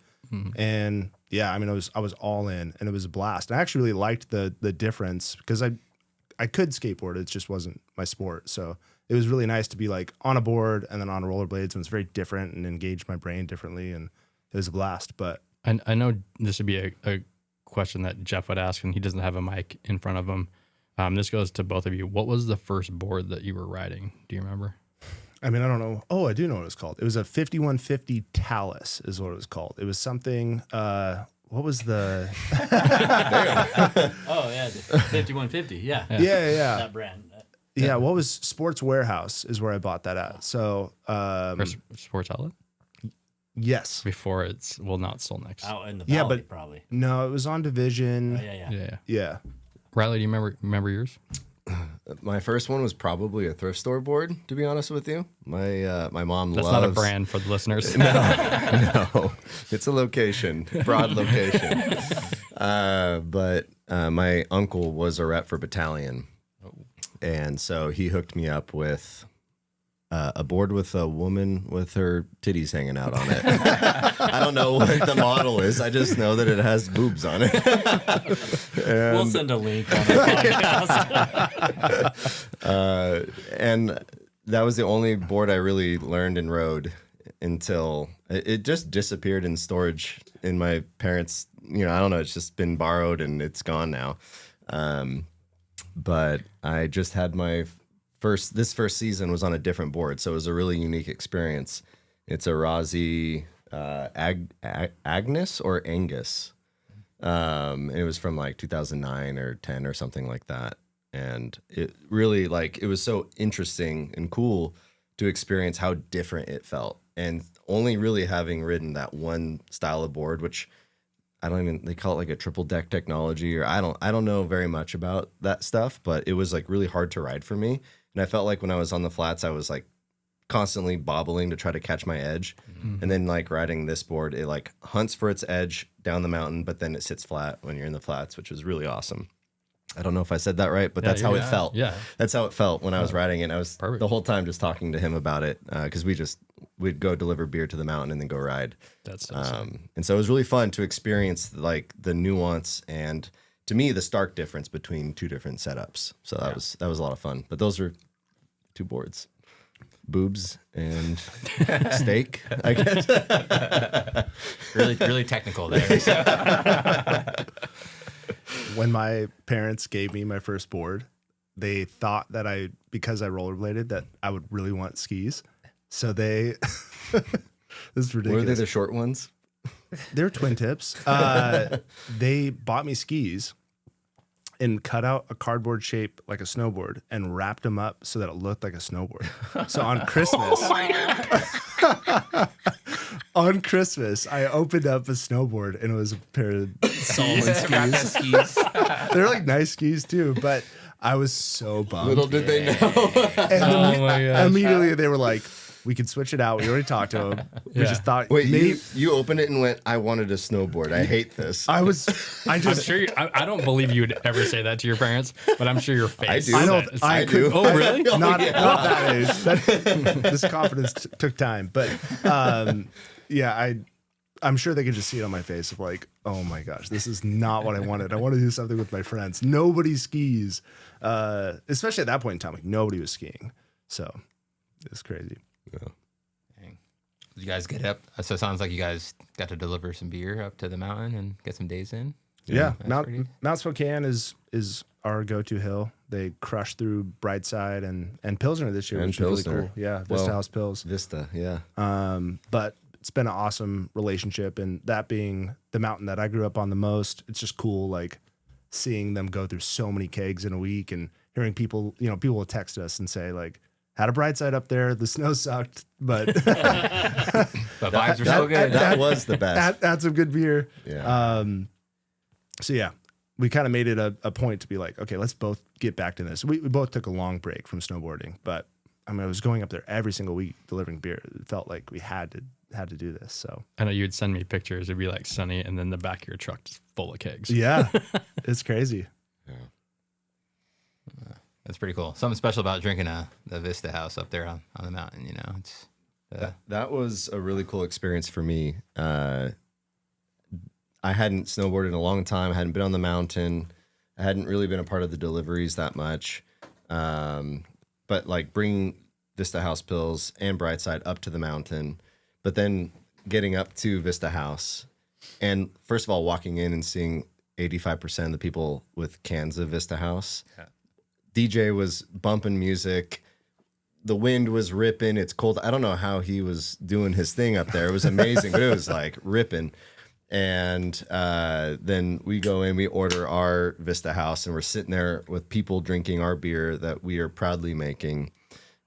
S4: and yeah, I mean, I was all in, and it was a blast. I actually really liked the difference because I I could skateboard. It just wasn't my sport. So it was really nice to be like on a board and then on rollerblades. And it's very different and engaged my brain differently. And it was a blast. But
S2: I know this would be a question that Jeff would ask, and he doesn't have a mic in front of him. This goes to both of you. What was the first board that you were riding? Do you remember?
S4: I mean, I don't know. Oh, I do know what it was called. It was a 5150 Talus is what it was called. It was something, what was the...
S1: Oh, yeah. The 5150. Yeah.
S4: Yeah.
S1: That brand.
S4: Yeah, what was Sports Warehouse is where I bought that at. So,
S2: Or Sports Outlet?
S4: yes.
S2: Before it's, well, not sold next.
S1: Out in the
S4: Yeah,
S1: valley,
S4: but-
S1: probably.
S4: No, it was on Division.
S1: Oh, yeah.
S2: Yeah.
S4: Yeah.
S2: Riley, do you remember yours?
S5: My first one was probably a thrift store board, to be honest with you. My mom
S2: That's
S5: loves...
S2: not a brand for the listeners.
S5: No, it's a location, broad location. But my uncle was a rep for Battalion. And so he hooked me up with a board with a woman with her titties hanging out on it. I don't know what the model is. I just know that it has boobs on it.
S1: We'll send a link on the podcast.
S5: And that was the only board I really learned and rode until it just disappeared in storage in my parents', I don't know, it's just been borrowed and it's gone now. But I just had this first season was on a different board, so it was a really unique experience. It's a Rossi Agnes or Angus. It was from like 2009 or 10 or something like that. And it really it was so interesting and cool to experience how different it felt. And only really having ridden that one style of board, which they call it like a triple deck technology, or I don't know very much about that stuff, but it was like really hard to ride for me. And I felt like when I was on the flats, I was like constantly bobbling to try to catch my edge. Mm-hmm. And then like riding this board, it like hunts for its edge down the mountain, but then it sits flat when you're in the flats, which was really awesome. I don't know if I said that right, but that's how it felt.
S2: Yeah.
S5: That's how it felt when I was riding it. And I was
S2: Perfect.
S5: the whole time just talking to him about it because we'd go deliver beer to the mountain and then go ride.
S2: That's awesome.
S5: And so it was really fun to experience like the nuance and to me the stark difference between two different setups. So that was a lot of fun. But those are two boards. Boobs and steak, I guess.
S3: Really technical there.
S4: When my parents gave me my first board, they thought that because I rollerbladed, that I would really want skis. So they, this is ridiculous.
S5: Were they the short ones?
S4: They're twin tips. They bought me skis and cut out a cardboard shape like a snowboard and wrapped them up so that it looked like a snowboard. So on Christmas, I opened up a snowboard and it was a pair of solid skis. They're like nice skis too, but I was so bummed.
S5: Little did they know.
S4: And immediately they were like, we could switch it out. We already talked to him. We just thought,
S5: wait, you opened it and went, I wanted a snowboard. I hate this.
S2: I'm sure I don't believe you would ever say that to your parents, but I'm sure your face.
S5: I do.
S2: Oh, really?
S4: Not that age. This confidence took time, but I'm sure they could just see it on my face of like, oh my gosh, this is not what I wanted. I want to do something with my friends. Nobody skis, especially at that point in time. Like nobody was skiing, so it's crazy.
S5: Yeah.
S3: Dang. Did you guys get up? So it sounds like you guys got to deliver some beer up to the mountain and get some days in.
S4: Yeah, Mount Spokane is our go-to hill. They crushed through Brightside and Pilsner this year, which is really cool. Yeah, Vista House Pils.
S5: Vista, yeah.
S4: But it's been an awesome relationship, and that being the mountain that I grew up on the most, it's just cool, like seeing them go through so many kegs in a week and hearing people will text us and say like, had a Brightside up there, the snow sucked, but
S3: The vibes were so good.
S5: That was the best.
S4: had some good beer.
S5: Yeah.
S4: So yeah, we kind of made it a point to be like, okay, let's both get back to this. We both took a long break from snowboarding, but I mean, I was going up there every single week delivering beer. It felt like we had to do this. So
S2: I know you'd send me pictures. It'd be like sunny, and then the back of your truck just full of kegs.
S4: yeah, it's crazy.
S5: Yeah.
S3: That's pretty cool. Something special about drinking the Vista House up there on the mountain. It's
S5: That was a really cool experience for me. I hadn't snowboarded in a long time. I hadn't been on the mountain. I hadn't really been a part of the deliveries that much. But like bringing Vista House Pills and Brightside up to the mountain, but then getting up to Vista House, and first of all, walking in and seeing 85% of the people with cans of Vista House. Yeah. DJ was bumping music. The wind was ripping. It's cold. I don't know how he was doing his thing up there. It was amazing, but it was like ripping. And then we go in, we order our Vista House, and we're sitting there with people drinking our beer that we are proudly making.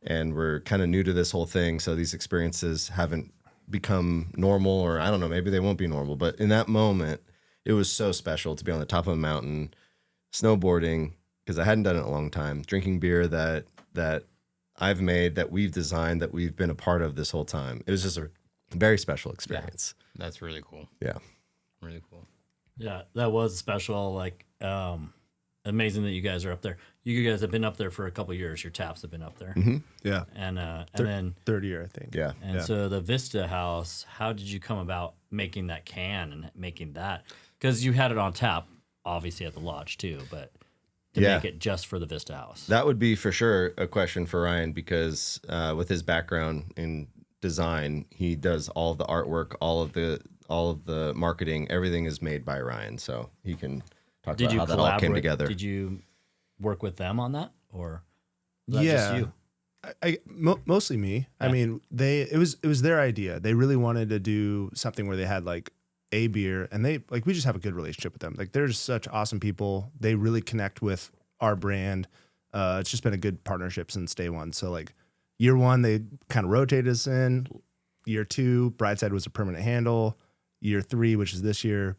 S5: And we're kind of new to this whole thing, so these experiences haven't become normal, or I don't know, maybe they won't be normal. But in that moment, it was so special to be on the top of a mountain, snowboarding, because I hadn't done it in a long time, drinking beer that I've made, that we've designed, that we've been a part of this whole time. It was just a very special experience.
S3: Yeah, that's really cool.
S5: Yeah.
S3: Really cool.
S1: Yeah, that was special. Like, amazing that you guys are up there. You guys have been up there for a couple of years. Your taps have been up there.
S4: Mm-hmm. Yeah.
S1: And then
S4: third year, I think.
S5: Yeah.
S1: And so the Vista House, how did you come about making that can and making that? Because you had it on tap, obviously at the lodge too, but to make it just for the Vista House.
S5: That would be for sure a question for Ryan, because with his background in design, he does all of the artwork, all of the marketing, everything is made by Ryan. So he can talk about how that all came together.
S1: Did you work with them on that, or was that just you?
S4: Mostly me. Yeah. I mean, it was their idea. They really wanted to do something where they had like a beer, and we just have a good relationship with them. Like, they're just such awesome people. They really connect with our brand. It's just been a good partnership since day one. So like year one, they kind of rotated us in. Year two, Brightside was a permanent handle. Year three, which is this year,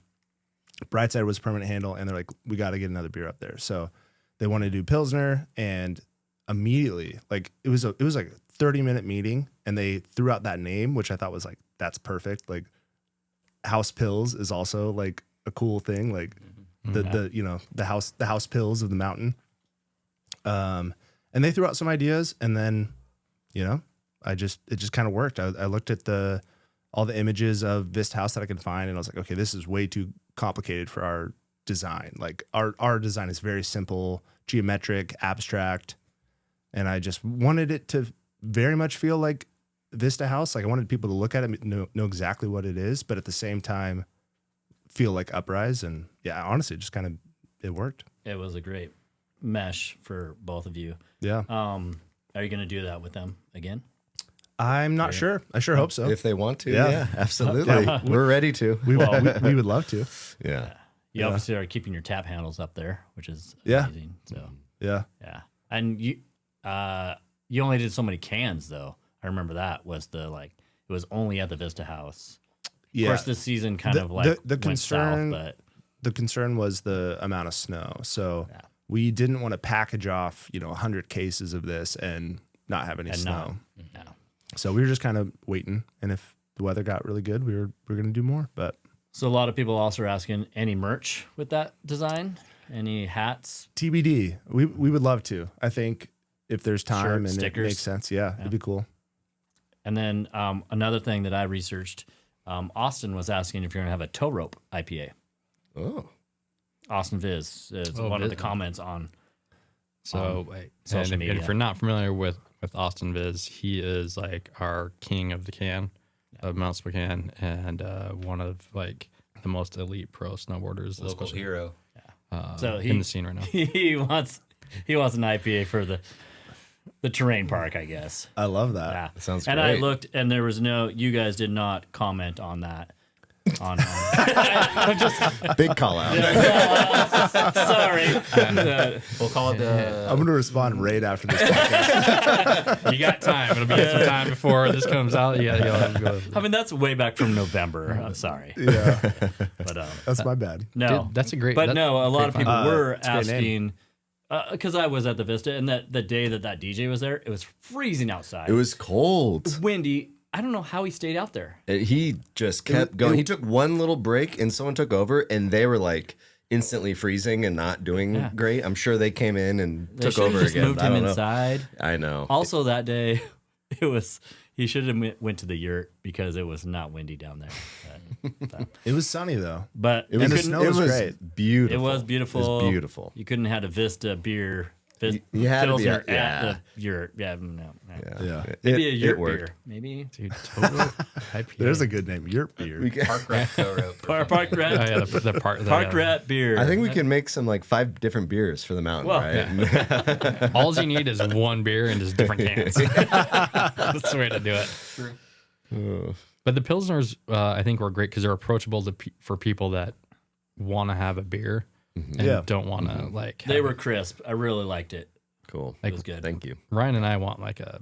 S4: Brightside was a permanent handle, and they're like, we got to get another beer up there. So they wanted to do Pilsner, and immediately, like, it was like a 30-minute meeting, and they threw out that name, which I thought was like, that's perfect. Like, House Pills is also like a cool thing, like the house pills of the mountain. And they threw out some ideas, and then, it just kind of worked. I looked at all the images of Vista House that I could find, and I was like, okay, this is way too complicated for our design. Like, our design is very simple, geometric, abstract, and I just wanted it to very much feel like Vista House. Like, I wanted people to look at it, know exactly what it is, but at the same time feel like Uprise. And yeah, honestly, just kind of, it worked.
S1: It was a great mesh for both of you.
S4: Yeah.
S1: Are you going to do that with them again?
S4: I'm not sure. I sure hope so.
S5: If they want to, yeah absolutely. We're ready to.
S4: We would love to.
S5: Yeah.
S1: You obviously are keeping your tap handles up there, which is
S4: Yeah.
S1: amazing. So
S4: Yeah.
S1: yeah, and you only did so many cans though. I remember that was it was only at the Vista House.
S4: Yeah.
S1: Of course, this season kind of like
S4: the
S1: went
S4: concern.
S1: south, but
S4: The concern was the amount of snow. So
S1: Yeah.
S4: we didn't want to package off 100 cases of this and not have any snow.
S1: no.
S4: So we were just kind of waiting, and if the weather got really good, we were going to do more. But
S1: So a lot of people also are asking, any merch with that design? Any hats?
S4: TBD, we would love to. I think if there's time
S1: Shirts,
S4: and
S1: stickers.
S4: it makes sense, yeah, it'd be cool.
S1: And then another thing that I researched, Austin was asking if you're going to have a tow rope IPA.
S5: Oh.
S1: Austin Viz is one of the comments on.
S2: So,
S1: social
S2: and
S1: media.
S2: if you're not familiar with Austin Viz, he is like our king of the can of Mount Spokane, and one of like the most elite pro snowboarders,
S3: Local
S2: especially
S3: hero.
S1: So
S2: in the scene right now.
S1: He wants an IPA for the terrain park, I guess.
S4: I love that.
S1: Yeah,
S5: sounds
S1: And I
S5: great.
S1: looked, and there was you guys did not comment on that. I'm just
S5: Big call out.
S1: sorry.
S3: We'll call it the.
S4: I'm going to respond right after this podcast.
S2: You got time. It'll be some time before this comes out. Yeah.
S1: I mean, that's way back from November. I'm sorry,
S4: Yeah,
S1: but
S4: that's my bad.
S1: no,
S2: Dude, that's a great.
S1: But
S2: that-
S1: no, a lot of
S2: great
S1: people
S2: find.
S1: were
S4: it's a great name.
S1: asking because I was at the Vista, and that the day that DJ was there, it was freezing outside.
S5: It was cold.
S1: windy. I don't know how he stayed out there.
S5: He just kept going. He took one little break, and someone took over, and they were like instantly freezing and not doing great. I'm sure they came in and
S1: They
S5: took
S1: should have
S5: over
S1: just
S5: again.
S1: moved
S5: I
S1: him
S5: don't know.
S1: inside.
S5: I know.
S1: Also, that day, he should have went to the yurt because it was not windy down there.
S4: It was sunny though.
S1: But
S4: And the snow was great.
S1: it
S5: Beautiful.
S1: was beautiful.
S5: It was beautiful.
S1: You couldn't have a Vista beer.
S5: You had to be
S1: Pilsner
S5: yeah.
S1: at the yurt. Yeah, no.
S4: Yeah.
S1: Maybe a yurt
S5: worked.
S1: beer. Maybe.
S2: Dude, totally. IPA.
S4: There's a good name, Yurt Beer.
S3: Park Rat Co.
S1: Park
S2: Oh,
S1: Rat.
S2: yeah, the park.
S1: Park Rat beer.
S5: I think we can make some like 5 different beers for the mountain,
S1: Well,
S5: right?
S2: All you need is one beer and just different cans. That's the way to do it. But the Pilsners, I think, were great because they're approachable for people that want to have a beer and
S4: Yeah.
S2: don't want to like.
S1: They
S2: have
S1: were crisp. I really liked it.
S5: Cool.
S1: It was good.
S5: Thank you.
S2: Ryan and I want like a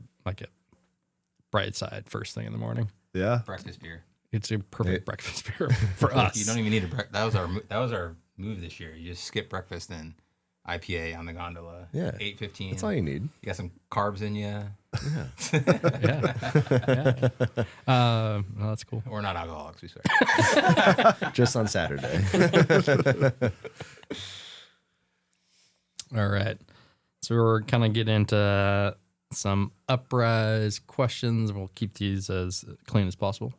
S2: bright side first thing in the morning.
S4: Yeah.
S3: breakfast beer.
S2: It's a perfect breakfast beer for us.
S3: You don't even need a that was our move this year. You just skip breakfast and IPA on the gondola.
S5: Yeah.
S3: 8:15.
S5: That's all you need.
S3: You got some carbs in you.
S2: Yeah. Well, that's cool.
S3: We're not alcoholics, we swear.
S5: Just on Saturday.
S2: All right. So we're kind of getting into some Uprise questions. We'll keep these as clean as possible.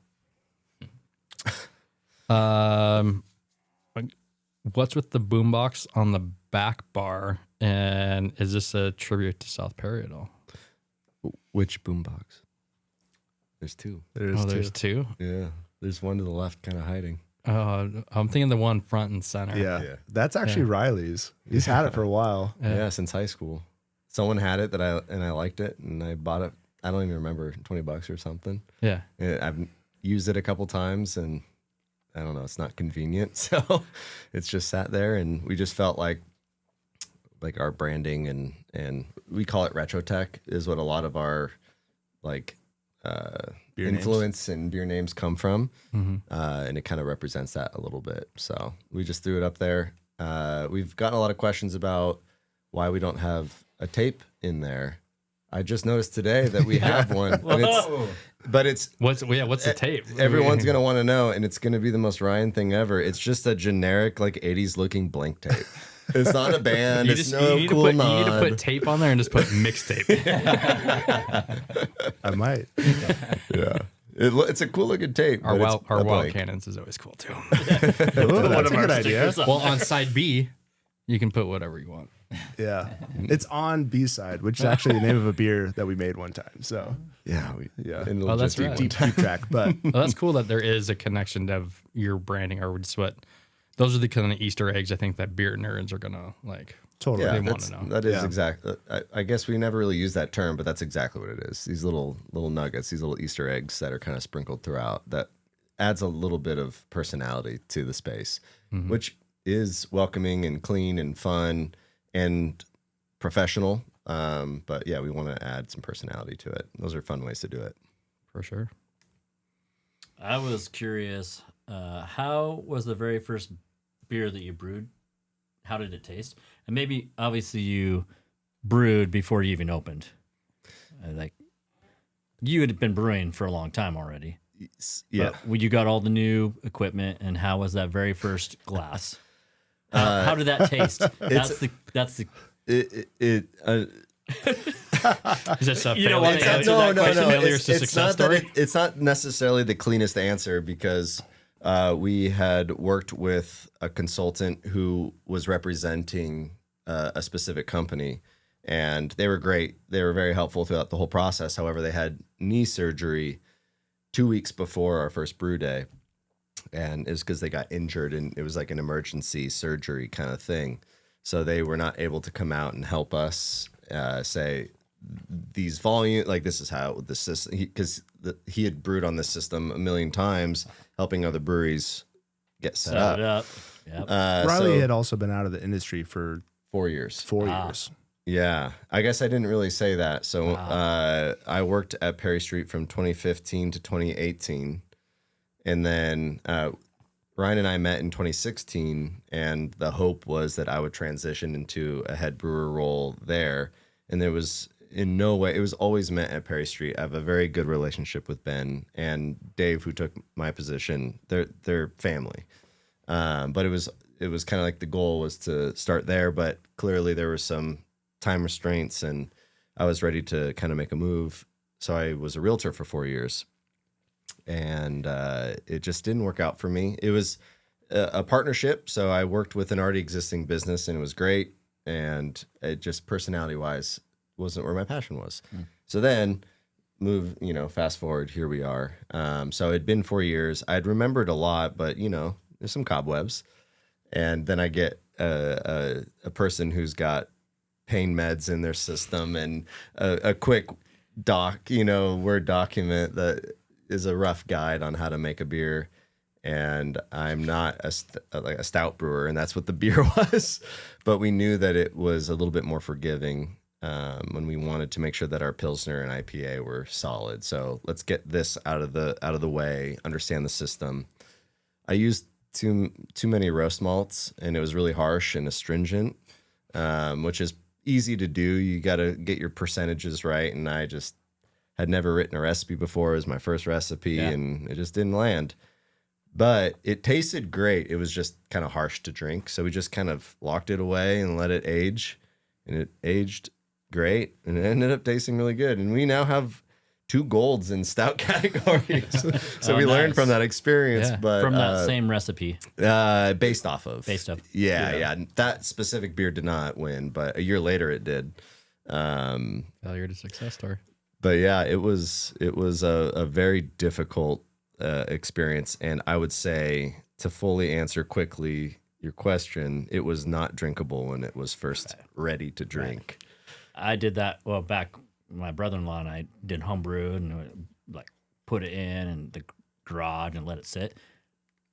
S2: What's with the boombox on the back bar? And is this a tribute to South Perry at all?
S5: Which boombox? There's 2.
S2: There's two.
S5: Yeah. There's one to the left kind of hiding.
S2: I'm thinking the one front and center.
S4: Yeah. That's actually Riley's. He's had it for a while.
S5: Yeah, since high school. Someone had it that I liked it and I bought it. I don't even remember, $20 or something.
S2: Yeah.
S5: I've used it a couple times and I don't know, it's not convenient. So it's just sat there and we just felt like our branding and we call it retro tech is what a lot of our like
S4: Beer
S5: influence and beer names come from. And it kind of represents that a little bit. So we just threw it up there. We've gotten a lot of questions about why we don't have a tape in there. I just noticed today that we have one, but it's
S2: What's the tape?
S5: everyone's gonna want to know, and it's gonna be the most Ryan thing ever. It's just a generic like '80s looking blank tape. It's not a band.
S2: You
S5: It's
S2: just
S5: no
S2: you need
S5: cool
S2: to put
S5: nod.
S2: you need to put tape on there and just put mixtape.
S4: I might.
S5: Yeah, it's a cool looking tape.
S2: Our
S5: but it's
S2: wild
S5: a blank.
S2: cannons is always cool too.
S4: Ooh, that's a good idea.
S2: Well, on side B, you can put whatever you want.
S4: Yeah. It's on B side, which is actually the name of a beer that we made one time. So
S5: Yeah,
S4: yeah.
S5: and
S2: Oh, that's right.
S4: Deep track. But
S2: Well, that's cool that there is a connection of your branding or just what. Those are the kind of Easter eggs I think that beer nerds are gonna like.
S4: totally.
S5: Yeah,
S2: They wanna
S5: that's,
S2: know.
S5: that is
S4: Yeah.
S5: exactly. I guess we never really use that term, but that's exactly what it is. These little nuggets, these little Easter eggs that are kind of sprinkled throughout. That adds a little bit of personality to the space, which is welcoming and clean and fun and professional. But yeah, we want to add some personality to it. Those are fun ways to do it.
S2: For sure.
S1: I was curious, how was the very first beer that you brewed? How did it taste? And maybe, obviously, you brewed before you even opened. Like, you had been brewing for a long time already.
S5: Yeah.
S1: But when you got all the new equipment, and how was that very first glass? How did that taste? That's the.
S2: Is this a
S1: You know what?
S2: failure?
S1: No,
S2: Failures to
S5: It's
S2: success
S5: not
S2: story?
S5: that it's not necessarily the cleanest answer because we had worked with a consultant who was representing a specific company, and they were great. They were very helpful throughout the whole process. However, they had knee surgery 2 weeks before our first brew day, and it was because they got injured, and it was like an emergency surgery kind of thing. So they were not able to come out and help us say these volume, like this is how the system, because he had brewed on this system a million times, helping other breweries get set
S1: Set it
S5: up.
S1: up. Yep.
S4: Riley
S5: So
S4: had also been out of the industry for
S5: 4 years.
S4: 4 years.
S5: Yeah, I guess I didn't really say that. So I worked at Perry Street from 2015 to 2018, and then Ryan and I met in 2016, and the hope was that I would transition into a head brewer role there. And there was in no way, it was always meant at Perry Street. I have a very good relationship with Ben and Dave, who took my position. They're family. But it was kind of like the goal was to start there, but clearly there were some time restraints, and I was ready to kind of make a move. So I was a realtor for 4 years. and it just didn't work out for me. It was a partnership, so I worked with an already existing business, and it was great. And it just personality-wise wasn't where my passion was. So then fast forward, here we are. So it'd been 4 years. I'd remembered a lot, but there's some cobwebs. And then I get a person who's got pain meds in their system and a quick Word document that is a rough guide on how to make a beer. And I'm not a stout brewer, and that's what the beer was. But we knew that it was a little bit more forgiving when we wanted to make sure that our Pilsner and IPA were solid. So let's get this out of the way, understand the system. I used too many roast malts, and it was really harsh and astringent, which is easy to do. You got to get your percentages right, and I just had never written a recipe before. It was my first recipe, and it just didn't land. But it tasted great. It was just kind of harsh to drink. So we just kind of locked it away and let it age. And it aged great. And it ended up tasting really good. And we now have 2 golds in stout categories. So we learned from that experience.
S1: Yeah.
S5: But
S1: From that same recipe.
S5: Based off of. Yeah. That specific beer did not win, but a year later it did.
S2: Failure to success story.
S5: But yeah, it was a very difficult experience, and I would say, to fully answer quickly your question, it was not drinkable when it was first ready to drink.
S1: I did that back. My brother-in-law and I did homebrew and put it in the garage and let it sit.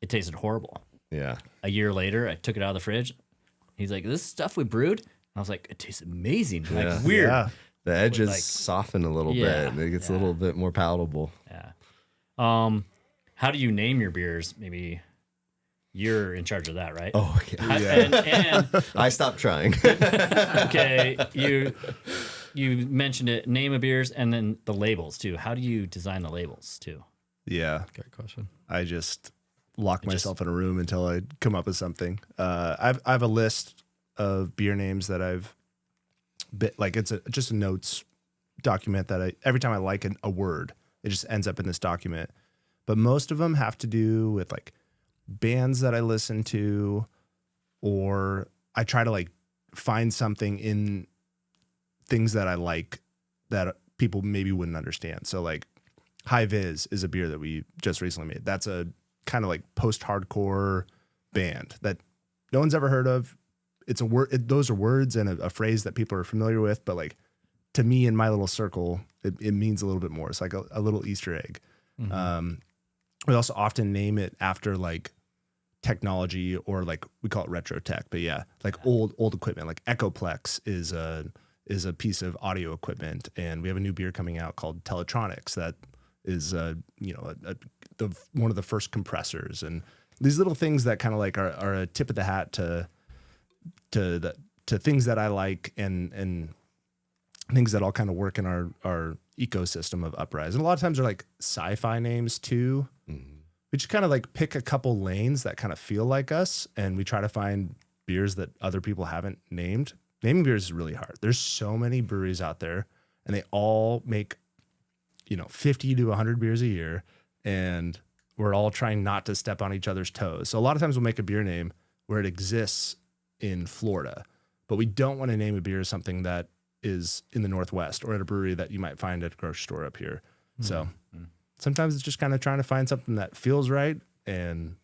S1: It tasted horrible.
S5: Yeah.
S1: A year later, I took it out of the fridge. He's like, "This stuff we brewed." I was like, "It tastes amazing." Like weird.
S4: Yeah.
S5: The edges soften a little bit, and it gets a little bit more palatable.
S1: Yeah. How do you name your beers? Maybe you're in charge of that, right?
S5: Oh, yeah.
S1: And
S5: I stopped trying.
S1: okay, you mentioned it. Name of beers, and then the labels too. How do you design the labels too?
S4: Yeah.
S2: Great question.
S4: I just lock myself in a room until I come up with something. I have a list of beer names that I've it's just a notes document that every time I like a word, it just ends up in this document. But most of them have to do with bands that I listen to, or I try to find something in things that I like that people maybe wouldn't understand. So High Viz is a beer that we just recently made. That's a kind of post-hardcore band that no one's ever heard of. It's a word. Those are words and a phrase that people are familiar with, but to me in my little circle, it means a little bit more. It's like a little Easter egg. Mm-hmm. We also often name it after technology, or we call it retro tech, but old equipment. Echoplex is a piece of audio equipment, and we have a new beer coming out called Teletronics that is one of the first compressors, and these little things that kind of are a tip of the hat to things that I like and things that all kind of work in our ecosystem of Uprise. And a lot of times they're sci-fi names too. Mm-hmm. We just kind of pick a couple lanes that kind of feel like us, and we try to find beers that other people haven't named. Naming beers is really hard. There's so many breweries out there, and they all make 50 to 100 beers a year, and we're all trying not to step on each other's toes. So a lot of times we'll make a beer name where it exists in Florida, but we don't want to name a beer something that is in the Northwest or at a brewery that you might find at a grocery store up here. Mm-hmm. So sometimes it's just kind of trying to find something that feels right and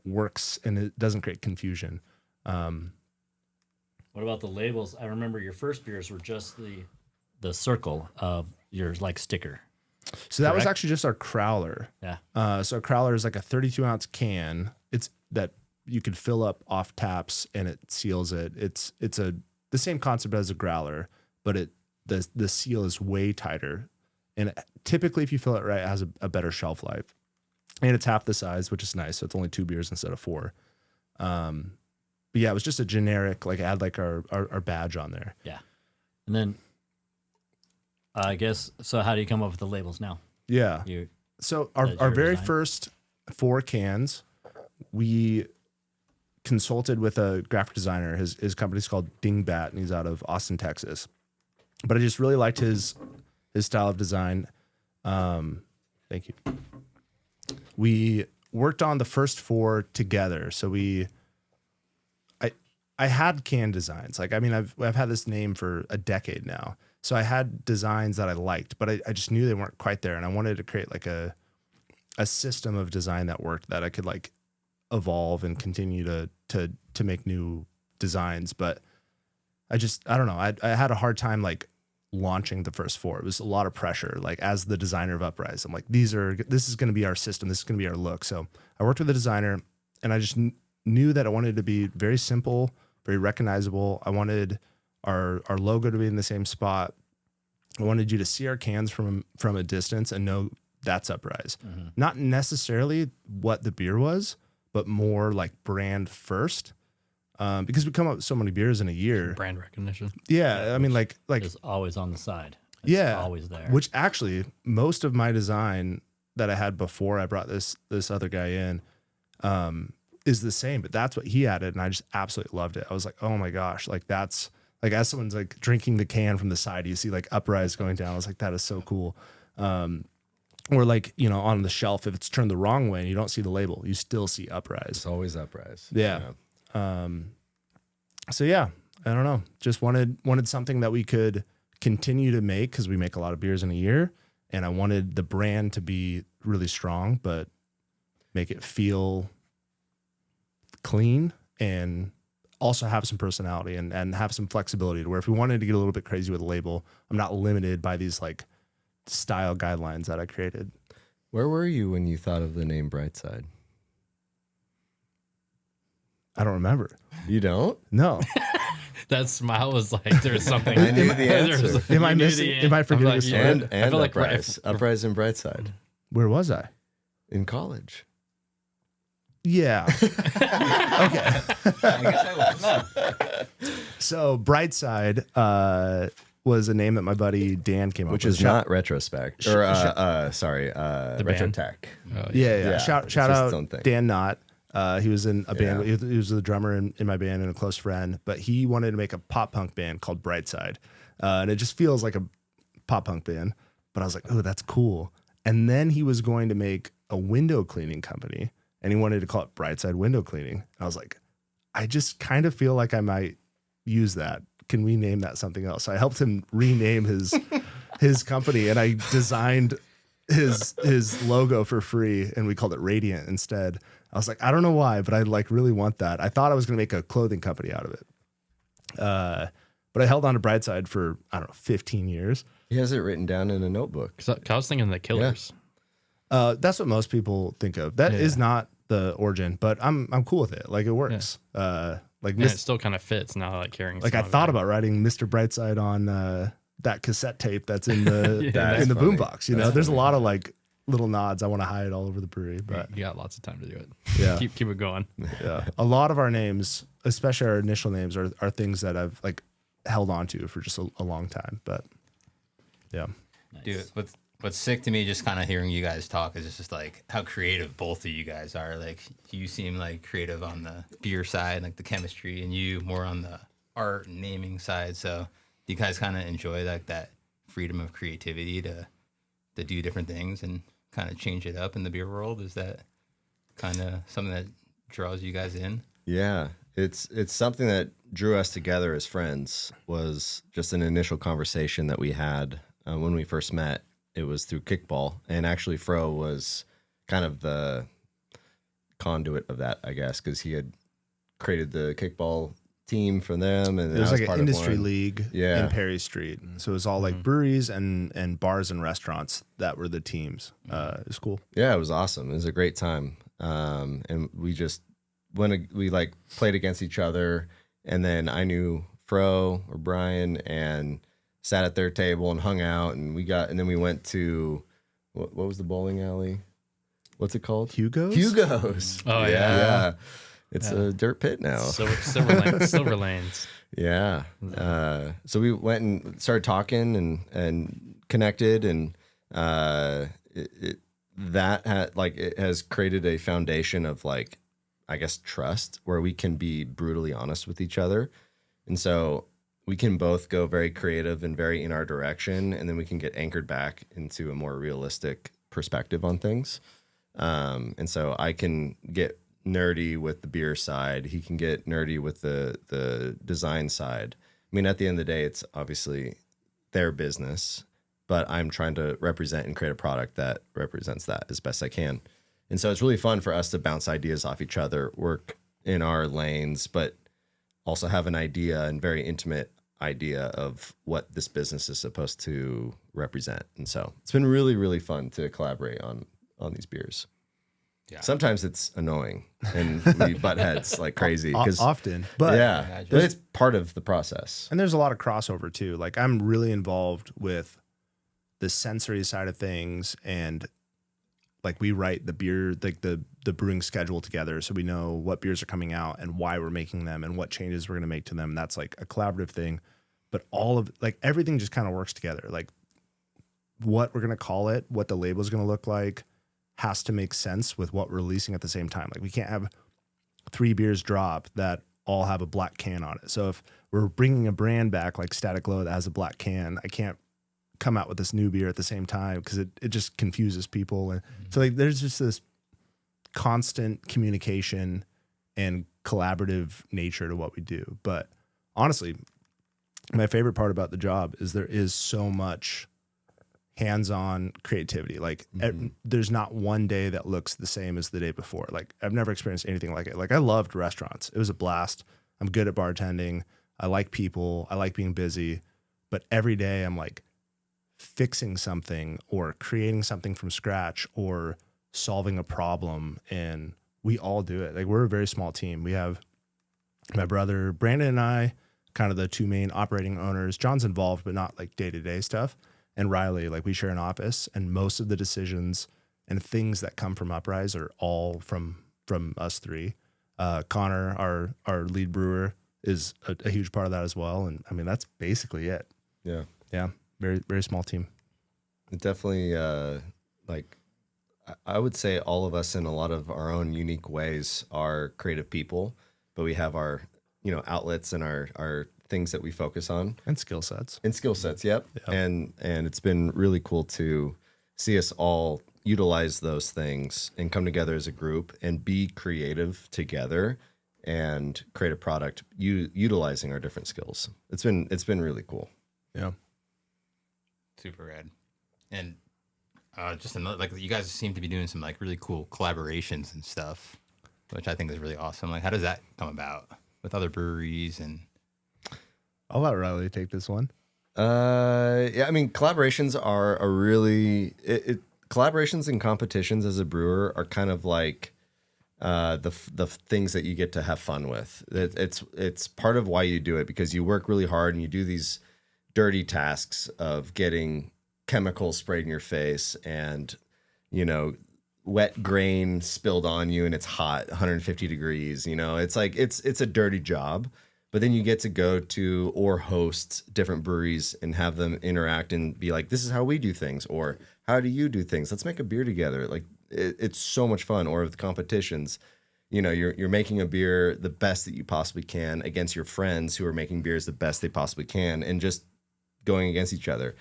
S4: works, and it doesn't create confusion.
S1: What about the labels? I remember your first beers were just the circle of your sticker.
S4: So that was actually just our crowler.
S1: Yeah.
S4: So a crowler is a 32-ounce can. It's that you could fill up off taps, and it seals it. It's the same concept as a growler, but the seal is way tighter. And typically, if you fill it right, it has a better shelf life. And it's half the size, which is nice. So it's only 2 beers instead of 4. But yeah, it was just a generic, it had our badge on there.
S1: Yeah. And then I guess, so how do you come up with the labels now?
S4: Yeah. So our very
S1: design?
S4: first 4 cans, we consulted with a graphic designer. His company's called Dingbat, and he's out of Austin, Texas. But I just really liked his style of design. Thank you. we worked on the first 4 together. So I had can designs. Like, I mean, I've had this name for a decade now. So I had designs that I liked, but I just knew they weren't quite there. And I wanted to create like a system of design that worked, that I could like evolve and continue to make new designs. But I don't know. I had a hard time like launching the first 4. It was a lot of pressure. Like, as the designer of Uprise, I'm like, this is going to be our system. This is going to be our look. So I worked with a designer, and I just knew that I wanted to be very simple, very recognizable. I wanted our logo to be in the same spot. I wanted you to see our cans from a distance and know that's Uprise. Mm-hmm. Not necessarily what the beer was, but more like brand first. Because we come up with so many beers in a year.
S2: Brand recognition.
S4: Yeah, I mean, like
S1: It's always on the side. It's
S4: yeah,
S1: always there.
S4: Which actually, most of my design that I had before I brought this other guy in, is the same, but that's what he added, and I just absolutely loved it. I was like, oh my gosh, like that's like, as someone's like drinking the can from the side, you see like Uprise going down. I was like, that is so cool. Or like, you know, on the shelf, if it's turned the wrong way and you don't see the label, you still see Uprise.
S5: It's always Uprise.
S4: Yeah. So yeah, I don't know. Just wanted something that we could continue to make, because we make a lot of beers in a year, and I wanted the brand to be really strong, but make it feel clean and also have some personality and have some flexibility, to where if we wanted to get a little bit crazy with a label, I'm not limited by these like style guidelines that I created.
S5: Where were you when you thought of the name Brightside?
S4: I don't remember.
S5: You don't?
S4: No.
S2: That smile was like there's something.
S5: I knew the answer.
S4: Am I missing? Am I forgetting
S2: like,
S4: a story?
S5: And
S2: I feel like
S5: Uprise. Uprise and Brightside
S4: Where was I?
S5: in college.
S4: Yeah. Okay.
S3: I guess I was.
S4: So Brightside was a name that my buddy Dan came up
S5: Which
S4: with.
S5: is not retrospect. Or, Retro
S2: band?
S5: Tech.
S4: Yeah. Shout
S5: it's just
S4: out
S5: its own thing.
S4: Dan Knott. He was in a band.
S5: Yeah.
S4: He was the drummer in my band and a close friend. But he wanted to make a pop punk band called Brightside, and it just feels like a pop punk band. But I was like, oh, that's cool. And then he was going to make a window cleaning company, and he wanted to call it Brightside Window Cleaning. I was like, I just kind of feel like I might use that. Can we name that something else? So I helped him rename his company, and I designed his logo for free, and we called it Radiant instead. I was like, I don't know why, but I like really want that. I thought I was going to make a clothing company out of it. But I held on to Brightside for, I don't know, 15 years.
S5: He has it written down in a notebook.
S2: 'Cause I was thinking the Killers.
S4: That's what most people think of. That is not the origin, but I'm cool with it. Like, it works. Like
S2: And it still kind of fits now, like carrying.
S4: like I
S2: some of
S4: thought
S2: it.
S4: about writing Mr. Brightside on that cassette tape that's in the
S2: Yeah,
S4: in the
S5: funny.
S4: boombox. You know, there's a lot of like little nods I want to hide all over the brewery, but
S2: You got lots of time to do it.
S4: Yeah.
S2: keep it going.
S4: yeah, a lot of our names, especially our initial names, are things that I've like held on to for just a long time. But yeah,
S3: Dude, what's sick to me, just kind of hearing you guys talk, is just like how creative both of you guys are. Like, you seem like creative on the beer side, like the chemistry, and you more on the art and naming side. So do you guys kind of enjoy like that freedom of creativity to do different things and kind of change it up in the beer world? Is that kind of something that draws you guys in?
S5: Yeah, it's something that drew us together as friends. Was just an initial conversation that we had when we first met. It was through kickball, and actually Fro was kind of the conduit of that, I guess, because he had created the kickball team for them, and
S4: it was
S5: I
S4: like an
S5: part of
S4: industry
S5: one.
S4: league
S5: Yeah.
S4: in Perry Street. So it was all like breweries and bars and restaurants that were the teams. It was cool.
S5: Yeah, it was awesome. It was a great time, and we just we like played against each other, and then I knew Fro or Brian and sat at their table and hung out, and then we went to what was the bowling alley? What's it called?
S4: Hugo's?
S5: Hugo's.
S2: Oh, yeah.
S5: It's a dirt pit now.
S2: Silver lanes.
S5: Yeah. So we went and started talking and connected, and it has created a foundation of like, I guess, trust, where we can be brutally honest with each other. And so we can both go very creative and very in our direction, and then we can get anchored back into a more realistic perspective on things. And so I can get nerdy with the beer side. He can get nerdy with the design side. I mean, at the end of the day, it's obviously their business, but I'm trying to represent and create a product that represents that as best I can. And so it's really fun for us to bounce ideas off each other, work in our lanes, but also have an idea and very intimate idea of what this business is supposed to represent. And so it's been really, really fun to collaborate on these beers.
S3: Yeah.
S5: Sometimes it's annoying and we butt heads like crazy.
S4: Often. But
S5: yeah, but it's part of the process.
S4: and there's a lot of crossover too. Like I'm really involved with the sensory side of things, and like we write the beer, like the brewing schedule together, so we know what beers are coming out and why we're making them and what changes we're going to make to them. And that's like a collaborative thing, but all of like everything just kind of works together. Like what we're going to call it, what the label is going to look like, has to make sense with what we're releasing at the same time. Like we can't have 3 beers drop that all have a black can on it. So if we're bringing a brand back like Static Glow that has a black can, I can't come out with this new beer at the same time because it just confuses people. And so like there's just this constant communication and collaborative nature to what we do. But honestly, my favorite part about the job is there is so much hands-on creativity. Like there's not one day that looks the same as the day before. Like I've never experienced anything like it. Like I loved restaurants. It was a blast. I'm good at bartending. I like people. I like being busy. But every day I'm like fixing something or creating something from scratch or solving a problem. And we all do it. Like we're a very small team. We have my brother Brandon and I, kind of the 2 main operating owners. John's involved, but not like day-to-day stuff. And Riley, like we share an office, and most of the decisions and things that come from Uprise are all from us 3. Connor, our lead brewer, is a huge part of that as well. And I mean, that's basically it.
S5: Yeah.
S4: Yeah. Very, very small team.
S5: It definitely, like, I would say all of us in a lot of our own unique ways are creative people, but we have our, outlets and our things that we focus on.
S4: And skill sets.
S5: Yep.
S4: Yeah.
S5: And it's been really cool to see us all utilize those things and come together as a group and be creative together and create a product utilizing our different skills. It's been really cool.
S4: Yeah.
S3: Super rad. And just another, like, you guys seem to be doing some like really cool collaborations and stuff, which I think is really awesome. Like, how does that come about with other breweries? And
S4: I'll let Riley take this one.
S5: Yeah, I mean, collaborations are a really collaborations and competitions as a brewer are kind of like the things that you get to have fun with. It's part of why you do it, because you work really hard and you do these dirty tasks of getting chemicals sprayed in your face and wet grain spilled on you and it's hot, 150 degrees. It's like it's a dirty job. But then you get to go to or host different breweries and have them interact and be like, this is how we do things, or how do you do things? Let's make a beer together. Like it's so much fun. Or with competitions, you're making a beer the best that you possibly can against your friends who are making beers the best they possibly can, and just going against each other.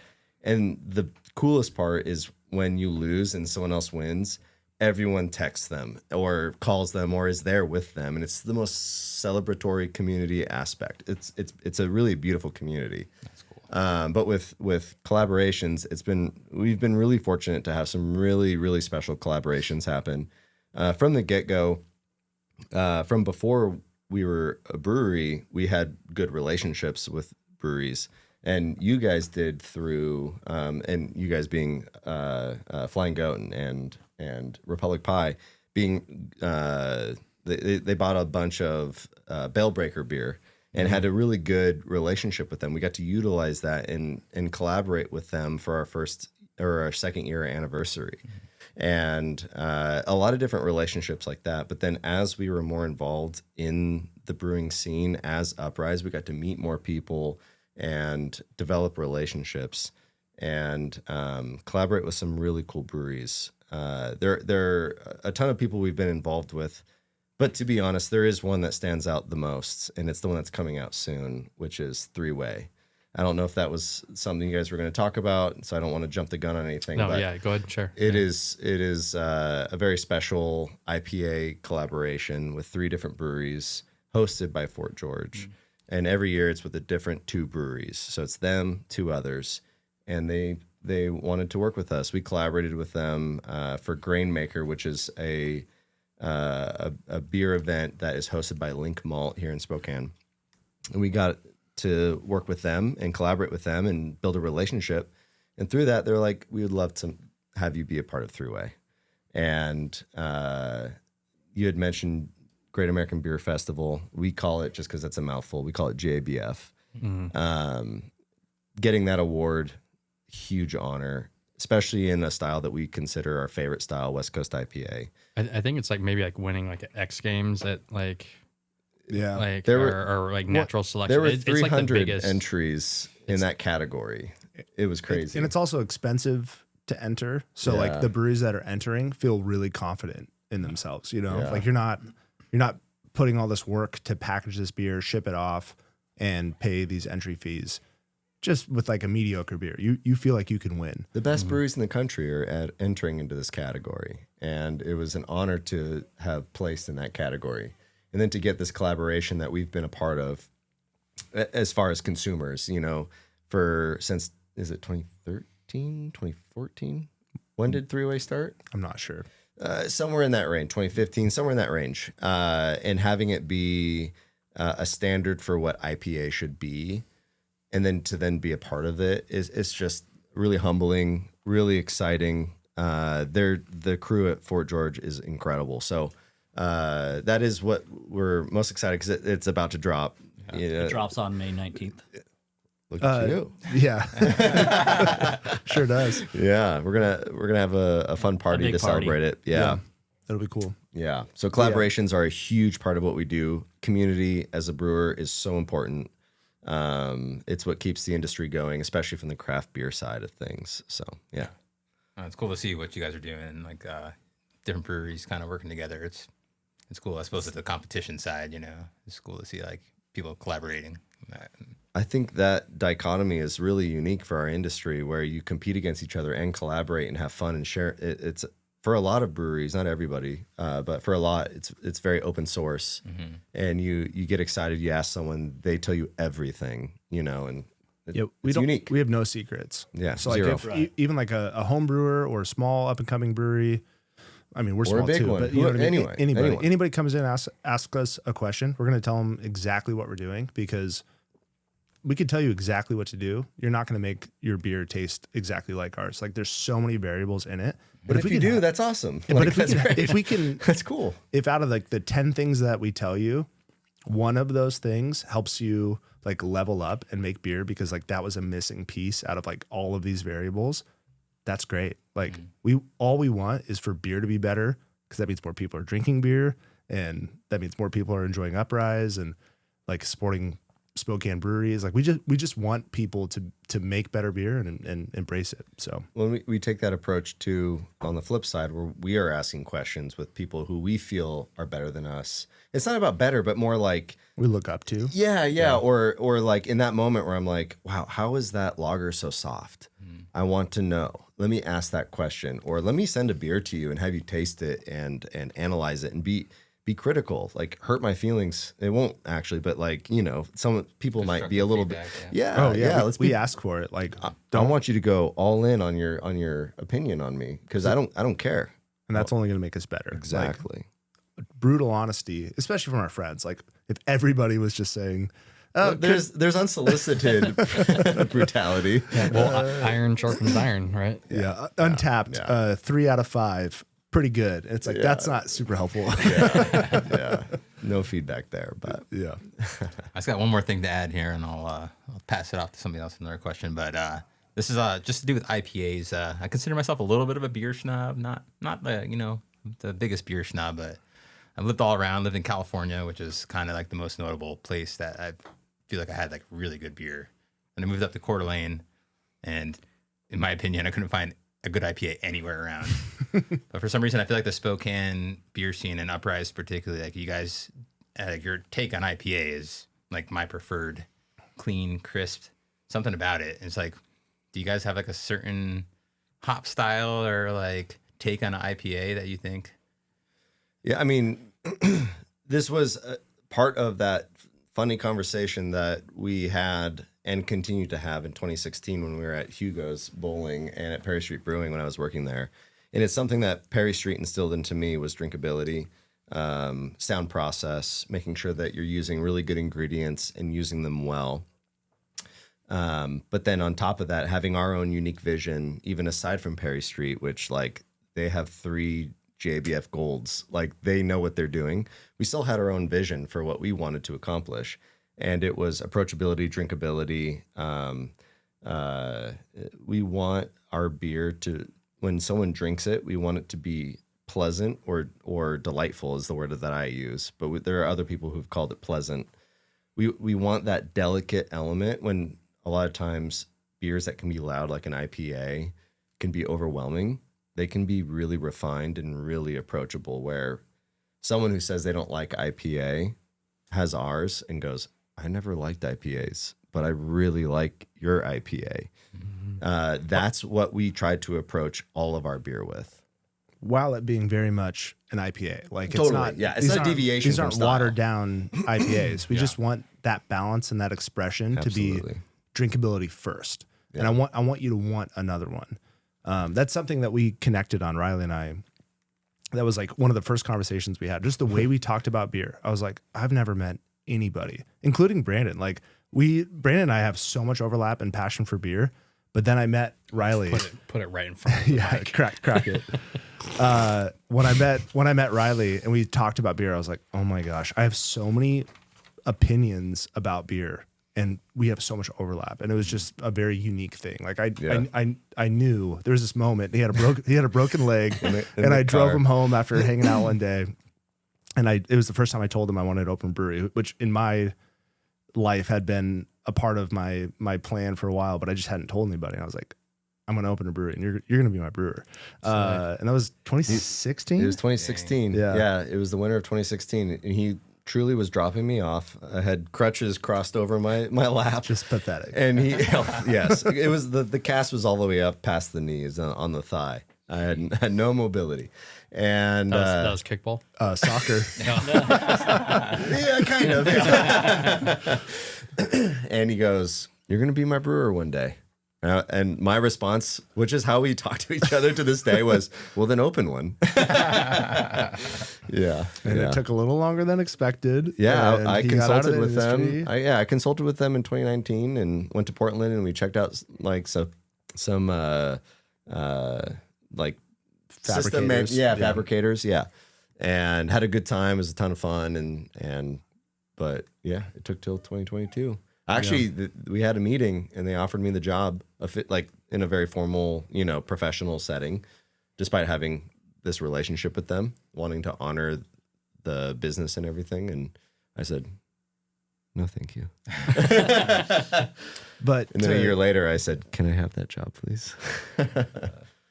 S5: And the coolest part is when you lose and someone else wins, everyone texts them or calls them or is there with them, and it's the most celebratory community aspect. It's a really beautiful community.
S3: that's cool.
S5: But with collaborations, we've been really fortunate to have some really, really special collaborations happen from the get-go. From before we were a brewery, we had good relationships with breweries. And you guys did through, and you guys being Flying Goat and Republic Pie, being they bought a bunch of Bellbreaker beer and had a really good relationship with them. We got to utilize that and collaborate with them for our second year anniversary, and a lot of different relationships like that. But then as we were more involved in the brewing scene as Uprise, we got to meet more people and develop relationships and collaborate with some really cool breweries. There are a ton of people we've been involved with, but to be honest, there is one that stands out the most, and it's the one that's coming out soon, which is 3-Way. I don't know if that was something you guys were going to talk about, so I don't want to jump the gun on anything.
S2: No,
S5: but
S2: yeah, go ahead, share.
S5: It is a very special IPA collaboration with 3 different breweries hosted by Fort George. And every year it's with a different 2 breweries. So it's them, 2 others. And they wanted to work with us. We collaborated with them for Grainmaker, which is a beer event that is hosted by Link Malt here in Spokane. And we got to work with them and collaborate with them and build a relationship. And through that, they're like, we would love to have you be a part of Thruway. And you had mentioned Great American Beer Festival. We call it, just because that's a mouthful, we call it GABF. Getting that award, huge honor, especially in a style that we consider our favorite style, West Coast IPA.
S2: I think it's like maybe like winning like X Games at like like
S5: There
S2: or like natural selection.
S5: There were
S2: It's like the
S5: 300
S2: biggest
S5: entries in that category. It was crazy.
S4: And it's also expensive to enter. So like the breweries that are entering feel really confident in themselves, you know, like you're not putting all this work to package this beer, ship it off, and pay these entry fees. Just with like a mediocre beer, you feel like you can win.
S5: The best breweries in the country are entering into this category, and it was an honor to have placed in that category, and then to get this collaboration that we've been a part of, as far as consumers, you know, since is it 2013, 2014? When did Thruway start?
S4: I'm not sure.
S5: Somewhere in that range, 2015, somewhere in that range, and having it be a standard for what IPA should be. And then to be a part of it it's just really humbling, really exciting. The crew at Fort George is incredible. So that is what we're most excited, because it's about to drop.
S1: It drops on May 19th.
S5: Look at you.
S4: Yeah, sure does.
S5: Yeah, we're gonna have a fun party
S1: big
S5: to celebrate it. Yeah.
S4: That'll be cool.
S5: Yeah. So collaborations are a huge part of what we do. Community as a brewer is so important. It's what keeps the industry going, especially from the craft beer side of things. So yeah,
S3: It's cool to see what you guys are doing, like different breweries kind of working together. It's cool. I suppose at the competition side, you know, it's cool to see like people collaborating.
S5: I think that dichotomy is really unique for our industry, where you compete against each other and collaborate and have fun and share. It's for a lot of breweries, not everybody, but for a lot, it's very open source, and you get excited. You ask someone, they tell you everything, you know, and it's unique.
S4: We have no secrets.
S5: Yeah,
S4: So like
S5: zero.
S4: if, even like a home brewer or a small up and coming brewery, I mean, we're
S5: Or a
S4: small
S5: big
S4: too,
S5: one.
S4: but you know what I mean?
S5: Anyway.
S4: Anybody comes in, asks us a question, we're going to tell them exactly what we're doing, because we could tell you exactly what to do. You're not going to make your beer taste exactly like ours. Like there's so many variables in it.
S5: But if you do, that's awesome.
S4: But
S5: Like,
S4: if we can,
S5: that's cool.
S4: if out of like the 10 things that we tell you, one of those things helps you like level up and make beer, because like that was a missing piece out of like all of these variables, that's great. Like all we want is for beer to be better, because that means more people are drinking beer, and that means more people are enjoying Uprise and like supporting Spokane breweries. Like we just want people to make better beer and embrace it. So
S5: Well, we take that approach too on the flip side, where we are asking questions with people who we feel are better than us. It's not about better, but more like
S4: we look up to.
S5: yeah. Or like in that moment where I'm like, wow, how is that lager so soft? I want to know. Let me ask that question, or let me send a beer to you and have you taste it and analyze it and be critical. Like hurt my feelings. It won't actually, but like, you know, some people might be a little bit.
S3: Feedback,
S5: Yeah.
S4: We ask for it. Like
S5: I want you to go all in on your opinion on me, because I don't care.
S4: and that's only going to make us better.
S5: Exactly.
S4: Like, brutal honesty, especially from our friends. Like if everybody was just saying,
S5: Look, there's unsolicited brutality.
S2: well, iron sharpens iron, right?
S4: Untapped, 3 out of 5, pretty good. It's like that's not super helpful.
S5: Yeah. No feedback there, but
S4: Yeah.
S3: I just got one more thing to add here, and I'll pass it off to somebody else another question. But this is just to do with IPAs. I consider myself a little bit of a beer snob, not the biggest beer snob, but I've lived all around. Lived in California, which is kind of like the most notable place that I feel like I had like really good beer. And I moved up to Coeur d'Alene, and in my opinion, I couldn't find a good IPA anywhere around. But for some reason, I feel like the Spokane beer scene and Uprise particularly, like you guys, your take on IPA is like my preferred, clean, crisp something about it. It's like, do you guys have like a certain hop style or like take on an IPA that you think?
S5: Yeah, I mean, this was part of that funny conversation that we had and continue to have in 2016 when we were at Hugo's Bowling and at Perry Street Brewing when I was working there. And it's something that Perry Street instilled into me was drinkability, sound process, making sure that you're using really good ingredients and using them well. But then on top of that, having our own unique vision, even aside from Perry Street, which like they have 3 JBF golds, like they know what they're doing. We still had our own vision for what we wanted to accomplish. And it was approachability, drinkability. We want our beer to, when someone drinks it, we want it to be pleasant or delightful is the word that I use. But there are other people who've called it pleasant. We want that delicate element when a lot of times beers that can be loud, like an IPA, can be overwhelming. They can be really refined and really approachable, where someone who says they don't like IPA has ours and goes, I never liked IPAs, but I really like your IPA. Mm-hmm. That's what we tried to approach all of our beer with.
S4: While it being very much an IPA. Like
S5: Totally,
S4: it's not,
S5: yeah, it's not a deviation
S4: These
S5: from
S4: aren't
S5: style.
S4: watered down IPAs. We just want that balance and that expression to be
S5: Absolutely.
S4: drinkability first. And I want you to want another one. That's something that we connected on, Riley and I. That was like one of the first conversations we had. Just the way we talked about beer. I was like, I've never met anybody, including Brandon. Like Brandon and I have so much overlap and passion for beer. But then I met Riley.
S2: Put it right in front of the
S4: Yeah,
S2: mic.
S4: crack it. When I met Riley and we talked about beer, I was like, oh my gosh, I have so many opinions about beer, and we have so much overlap, and it was just a very unique thing. Like I knew there was this moment. He had a broken leg, and I drove him home after hanging out one day, and it was the first time I told him I wanted to open a brewery, which in my life had been a part of my plan for a while, but I just hadn't told anybody. And I was like, I'm going to open a brewery, and you're going to be my brewer. And that was 2016.
S5: It was 2016.
S4: Dang.
S5: Yeah, it was the winter of 2016. And he truly was dropping me off. I had crutches crossed over my lap.
S4: Just pathetic.
S5: And yes, it was the cast was all the way up past the knees on the thigh. I had no mobility. And
S2: That was kickball.
S4: Soccer.
S5: yeah, kind of. Yeah. And he goes, "You're going to be my brewer one day." And my response, which is how we talk to each other to this day, was, "Well, then open one." Yeah.
S4: And it took a little longer than expected.
S5: Yeah,
S4: and
S5: I
S4: he got out of
S5: consulted
S4: the
S5: with
S4: industry.
S5: them. I consulted with them in 2019 and went to Portland, and we checked out like some like system
S4: Fabricators.
S5: fabricators, and had a good time. It was a ton of fun, but yeah, it took till 2022. Actually, we had a meeting, and they offered me the job like in a very formal, professional setting, despite having this relationship with them, wanting to honor the business and everything. And I said, no, thank you.
S4: But
S5: And then a year later, I said, can I have that job, please?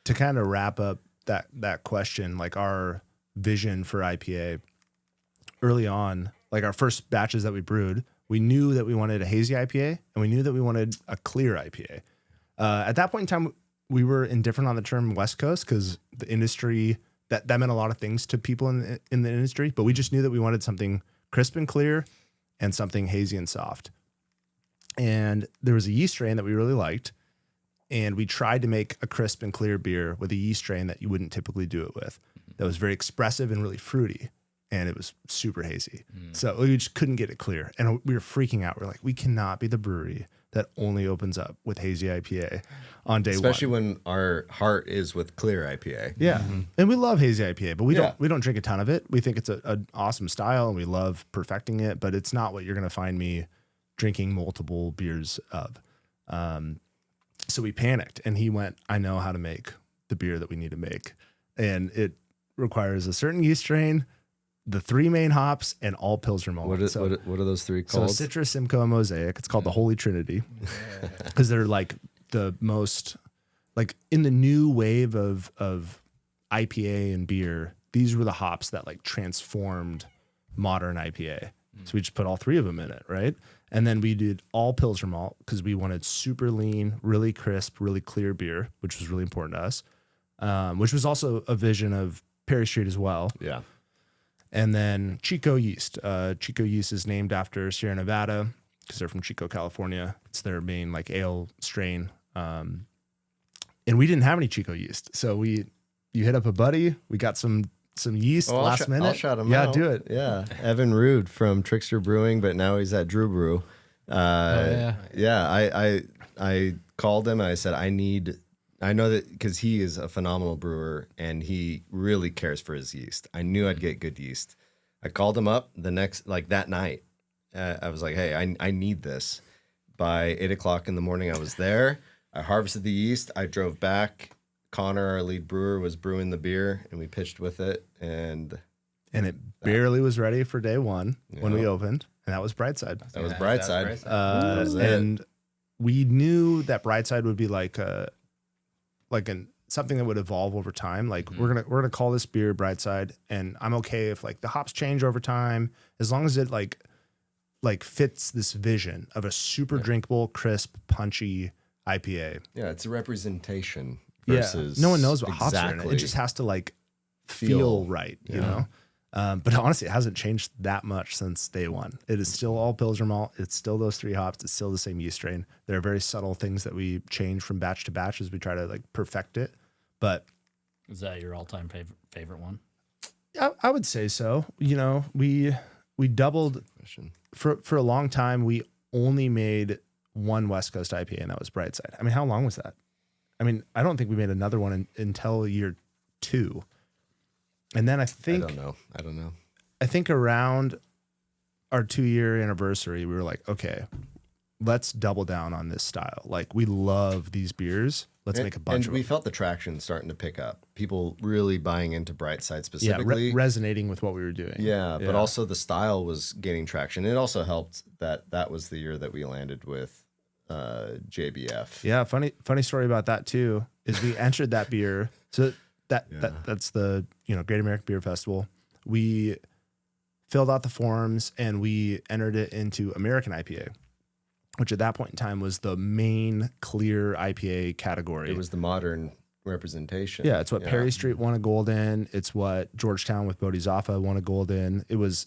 S4: to kind of wrap up that question, like our vision for IPA early on, like our first batches that we brewed, we knew that we wanted a hazy IPA and we knew that we wanted a clear IPA. At that point in time, we were indifferent on the term West Coast because the industry, that meant a lot of things to people in the industry, but we just knew that we wanted something crisp and clear and something hazy and soft. And there was a yeast strain that we really liked, and we tried to make a crisp and clear beer with a yeast strain that you wouldn't typically do it with. That was very expressive and really fruity, and it was super hazy. So we just couldn't get it clear, and we were freaking out. We're like, we cannot be the brewery that only opens up with hazy IPA on day
S5: Especially
S4: one.
S5: when our heart is with clear IPA.
S4: Yeah, and we love hazy IPA, but we don't drink a ton of it. We think it's an awesome style, and we love perfecting it, but it's not what you're going to find me drinking multiple beers of. So we panicked, and he went, I know how to make the beer that we need to make. And it requires a certain yeast strain, the 3 main hops, and all Pilsner malt.
S5: What are those 3
S4: So
S5: called?
S4: Citrus, Simcoe, and Mosaic. It's called the Holy Trinity because they're like the most, like in the new wave of IPA and beer, these were the hops that like transformed modern IPA. So we just put all 3 of them in it, right? And then we did all Pilsner malt because we wanted super lean, really crisp, really clear beer, which was really important to us, which was also a vision of Perry Street as well.
S5: Yeah.
S4: And then Chico yeast. Chico yeast is named after Sierra Nevada because they're from Chico, California. It's their main like ale strain. And we didn't have any Chico yeast. So you hit up a buddy. We got some yeast last minute.
S5: I'll shout him
S4: yeah,
S5: out.
S4: do it.
S5: Yeah. Evan Rude from Trickster Brewing, but now he's at Drew Brew. I called him and I said, I know that because he is a phenomenal brewer and he really cares for his yeast. I knew I'd get good yeast. I called him up that night. I was like, hey, I need this. By 8:00 in the morning, I was there. I harvested the yeast. I drove back. Connor, our lead brewer, was brewing the beer and we pitched with it. And
S4: it barely was ready for day one when we opened. And that was Brightside.
S5: That was Brightside.
S3: That was
S4: And we knew that Brightside would be something that would evolve over time. Like we're gonna call this beer Brightside, and I'm okay if like the hops change over time, as long as it like fits this vision of a super drinkable, crisp, punchy IPA.
S5: Yeah, it's a representation
S4: Yeah,
S5: versus
S4: no one knows what hops are in it. It just has to like feel right, you know. But honestly, it hasn't changed that much since day one. It is still all Pilsner malt. It's still those 3 hops. It's still the same yeast strain. There are very subtle things that we change from batch to batch as we try to like perfect it. But
S1: Is that your all-time favorite one?
S4: I would say so. You know, we doubled for a long time. We only made one West Coast IPA, and that was Brightside. I mean, how long was that? I mean, I don't think we made another one until year 2. And then I don't know. I think around our 2-year anniversary, we were like, okay, let's double down on this style. Like, we love these beers. Let's make a bunch of them.
S5: And we felt the traction starting to pick up. People really buying into Brightside specifically.
S4: Yeah, resonating with what we were doing.
S5: Yeah, but also the style was gaining traction. It also helped that was the year that we landed with JBF.
S4: Yeah, funny story about that too is we entered that beer. So that's the Great American Beer Festival. We filled out the forms and we entered it into American IPA, which at that point in time was the main clear IPA category.
S5: It was the modern representation.
S4: Yeah, it's what Perry Street won a gold in. It's what Georgetown with Bodhisattva won a gold in.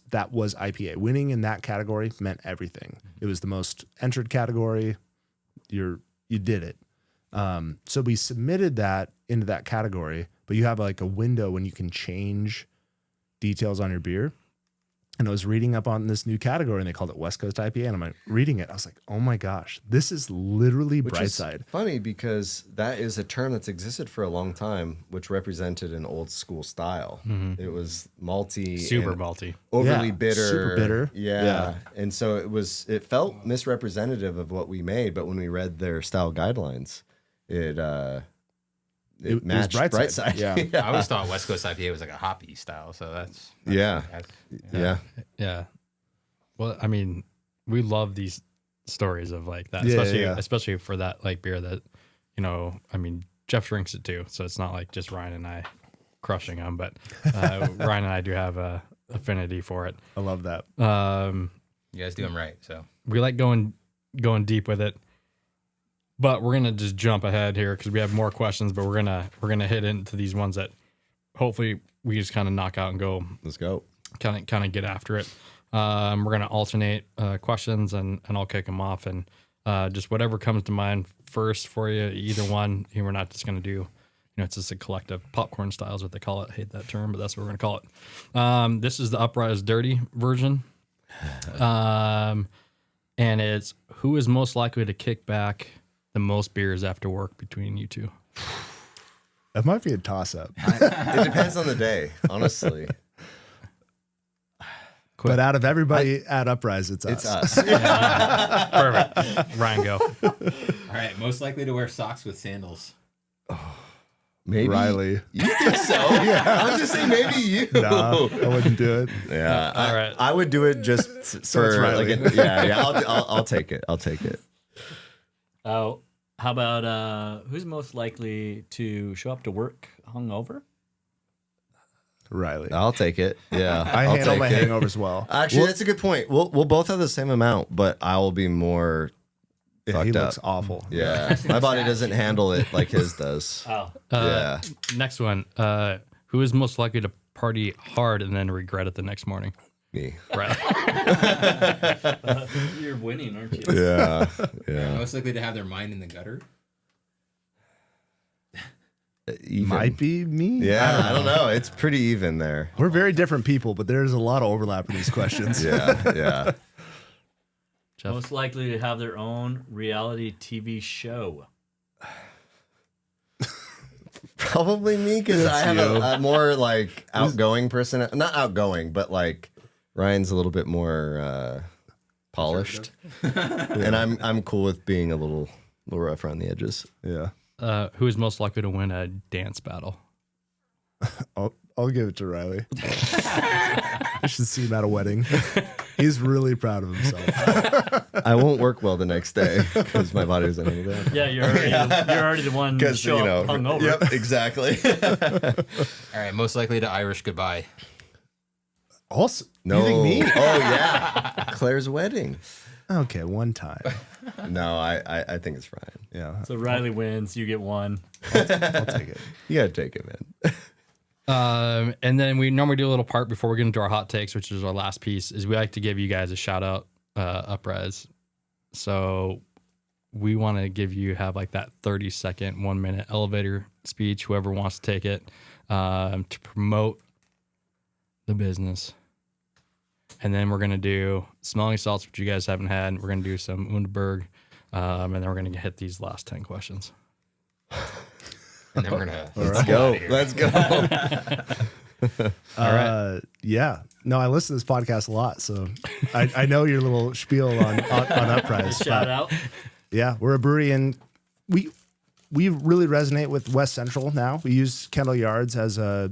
S4: That was IPA. Winning in that category meant everything. It was the most entered category. You did it. So we submitted that into that category, but you have like a window when you can change details on your beer. And I was reading up on this new category and they called it West Coast IPA. And I'm like reading it. I was like, oh my gosh, this is literally Brightside.
S5: Is funny because that is a term that's existed for a long time, which represented an old school style. Mm-hmm. It was malty,
S2: super malty,
S5: overly bitter,
S4: super bitter.
S5: Yeah. And so it felt misrepresentative of what we made. But when we read their style guidelines, it matched Brightside.
S4: Yeah.
S3: I always thought West Coast IPA was like a hoppy style, so that's
S5: yeah.
S2: Well, I mean, we love these stories of like that, especially for that like beer that, I mean, Jeff drinks it too, so it's not like just Ryan and I crushing them, but Ryan and I do have a affinity for it.
S4: I love that.
S3: You guys do them right, so
S2: we like going deep with it. But we're gonna just jump ahead here because we have more questions. But we're gonna hit into these ones that hopefully we just kind of knock out and go.
S5: Let's go.
S2: Kind of get after it. We're gonna alternate questions and I'll kick them off and just whatever comes to mind first for you. Either one. We're not just gonna do. It's just a collective popcorn style is what they call it. I hate that term, but that's what we're gonna call it. This is the Uprise Dirty version. And it's who is most likely to kick back the most beers after work between you two?
S4: That might be a toss-up.
S5: It depends on the day, honestly.
S4: But out of everybody at Uprise, it's us.
S2: Perfect. Ryan, go.
S3: all right. Most likely to wear socks with sandals.
S5: Maybe
S4: Riley.
S5: You think so? Yeah. I'm just saying maybe you.
S4: No, I wouldn't do it.
S5: Yeah.
S2: All right.
S5: I would do it just for
S4: Riley.
S5: I'll take it. I'll take it.
S1: Oh, how about who's most likely to show up to work hungover?
S4: Riley.
S5: I'll take it. Yeah,
S4: I
S5: I'll
S4: handle
S5: take
S4: my
S5: it.
S4: hangovers well.
S5: Actually, that's a good point. We'll both have the same amount, but I will be more
S4: Yeah, he
S5: fucked
S4: looks
S5: up.
S4: awful.
S5: Yeah, my body doesn't handle it like his does.
S1: Oh,
S5: Yeah,
S2: Next one. Who is most likely to party hard and then regret it the next morning?
S5: me.
S2: Right.
S1: you're winning, aren't you?
S5: Yeah, yeah.
S3: Most likely to have their mind in the gutter.
S5: Even.
S4: Might be me.
S5: Yeah, I don't know. It's pretty even there.
S4: We're very different people, but there's a lot of overlap in these questions.
S5: Yeah, yeah.
S2: Jeff.
S1: Most likely to have their own reality TV show.
S5: Probably me because I have a more like outgoing person. Not outgoing, but like Ryan's a little bit more polished, and I'm cool with being a little rough around the edges.
S4: Yeah.
S2: Who is most likely to win a dance battle?
S4: I'll give it to Riley. I should see him at a wedding. He's really proud of himself.
S5: I won't work well the next day because my body doesn't handle that.
S1: Yeah, you're already the one to show up hungover.
S5: Yep, exactly.
S3: All right, most likely to Irish goodbye.
S4: Also,
S5: No,
S4: you think me?
S5: Oh yeah, Claire's wedding.
S4: Okay, one time.
S5: No, I think it's Ryan.
S4: Yeah,
S1: So Riley wins, you get one.
S4: I'll take it.
S5: You gotta take it, man.
S2: And then we normally do a little part before we get into our hot takes, which is our last piece, is we like to give you guys a shout out, Uprise. So we want to have like that 30-second, 1 minute elevator speech, whoever wants to take it, to promote the business. And then we're going to do smelling salts, which you guys haven't had. We're going to do some Underberg, and then we're going to hit these last 10 questions.
S3: And then we're gonna
S5: Let's go. Let's go.
S2: All right.
S4: Yeah. No, I listen to this podcast a lot, so I know your little spiel on Uprise.
S1: Shout out.
S4: Yeah, we're a brewery, and we really resonate with West Central now. We use Kendall Yards as a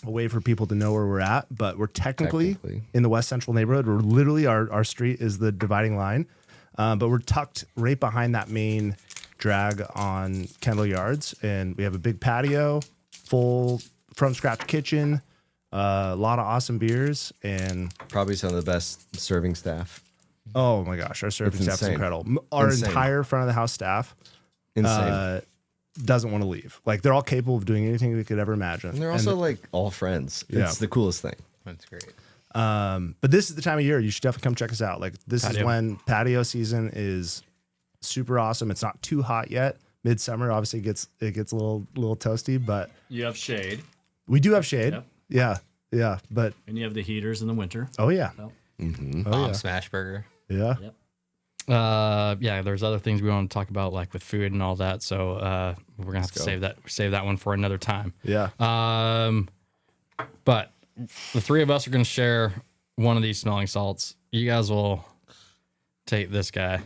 S4: way for people to know where we're at, but we're technically in the West Central neighborhood. We're literally our street is the dividing line, but we're tucked right behind that main drag on Kendall Yards, and we have a big patio, full from scratch kitchen, a lot of awesome beers, and
S5: Probably some of the best serving staff.
S4: oh my gosh, our serving
S5: It's
S4: staff's
S5: insane.
S4: incredible. Our
S5: Insane.
S4: entire front of the house staff
S5: Insane.
S4: doesn't want to leave. Like, they're all capable of doing anything we could ever imagine.
S5: and they're also like all friends.
S4: Yeah.
S5: It's the coolest thing.
S3: That's great.
S4: But this is the time of year you should definitely come check us out. Like, this is
S2: Patio.
S4: when patio season is super awesome. It's not too hot yet. Midsummer obviously it gets a little toasty, but
S1: You have shade,
S4: we do have shade.
S1: Yep.
S4: Yeah. But
S1: and you have the heaters in the winter.
S4: oh yeah,
S1: Oh.
S3: Bomb smash burger.
S4: yeah.
S1: Yep.
S2: Yeah, there's other things we want to talk about, like with food and all that. So we're gonna have to save that one for another time.
S4: Yeah.
S2: But the three of us are gonna share one of these smelling salts. You guys will take this guy.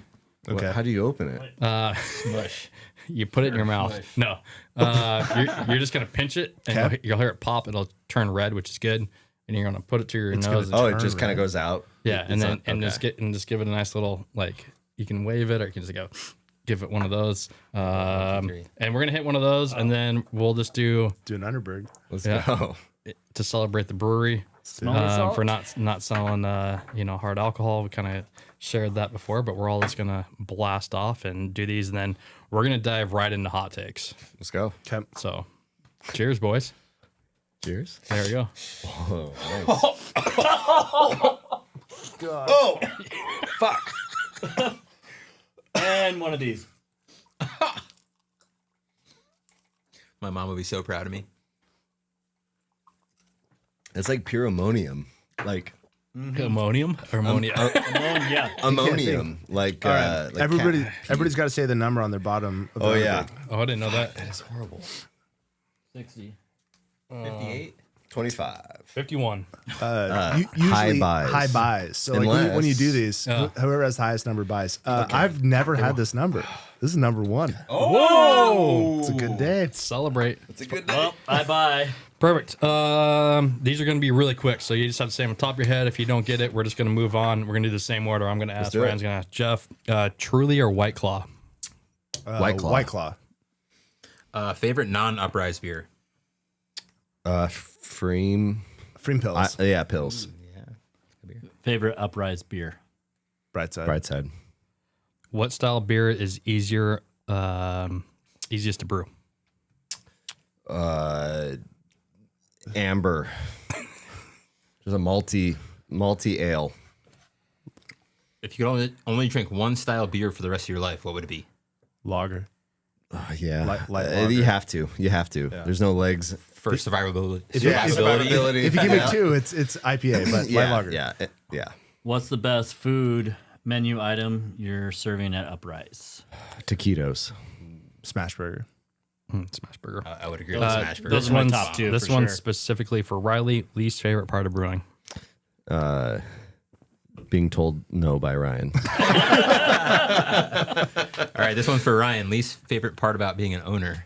S4: Okay.
S5: How do you open it?
S1: Smush.
S2: You put it in your mouth. No, you're just gonna pinch it, and
S4: Okay.
S2: you'll hear it pop. It'll turn red, which is good. And you're gonna put it to your nose.
S5: Oh, it
S4: Turn
S5: just kind
S4: red.
S5: of goes out.
S2: Yeah, and
S5: It's
S2: then
S5: not- okay.
S2: just give it a nice little, like, you can wave it or you can just go give it one of those.
S3: three.
S2: And we're gonna hit one of those, and then we'll just do
S4: Do an Underberg.
S5: Let's
S2: Yeah.
S5: go.
S2: to celebrate the brewery
S1: Smelling salt?
S2: for not selling hard alcohol. We kind of shared that before, but we're all just gonna blast off and do these, and then we're gonna dive right into hot takes.
S5: Let's go.
S4: Okay.
S2: So, cheers, boys.
S5: Cheers.
S2: There we go.
S5: Oh, nice.
S1: And one of these.
S3: My mom would be so proud of me.
S5: It's like pure ammonium. Like
S2: Ammonium or ammonia?
S1: Ammonia.
S5: ammonium. Like,
S4: All right.
S5: like
S4: Everybody's got to say the number on their bottom. Of
S5: Oh
S4: the
S5: yeah.
S4: Underberg.
S2: Oh, I didn't know that.
S5: That is horrible.
S1: 60.
S3: 58.
S5: 25.
S2: 51.
S4: Usually
S5: high buys.
S4: High buys. So like when you do these, whoever has the highest number buys. I've never had this number. This is number one.
S2: Whoa!
S4: It's a good day.
S2: Celebrate.
S5: It's a good day.
S1: Well, bye-bye.
S2: Perfect. These are going to be really quick, so you just have to say them on top of your head. If you don't get it, we're just going to move on. We're going to do the same order. I'm going to ask
S5: do it.
S2: Ryan's going to ask Jeff. Truly or White Claw?
S5: White Claw.
S4: White Claw.
S3: Favorite non-Uprise beer.
S5: Freem.
S4: Freem pills.
S5: Yeah, pills.
S3: Yeah.
S1: Favorite Uprise beer?
S4: Brightside.
S5: Brightside.
S2: What style of beer is easiest to brew?
S5: Amber. There's a malty ale.
S3: If you could only drink one style of beer for the rest of your life, what would it be?
S4: Lager.
S5: Yeah.
S4: Light lager.
S5: You have to.
S4: Yeah.
S5: There's no legs.
S3: For survivability.
S5: Survivability.
S4: If you give me two, it's IPA, but light lager.
S5: Yeah.
S1: What's the best food menu item you're serving at Uprise?
S5: Taquitos.
S4: Smash burger.
S2: Smash burger.
S3: I would agree with Smash Burger.
S1: Those are my top two.
S2: This
S1: for
S2: one's
S1: sure.
S2: specifically for Riley. Least favorite part of brewing.
S5: Being told no by Ryan.
S3: All right, this one's for Ryan. Least favorite part about being an owner.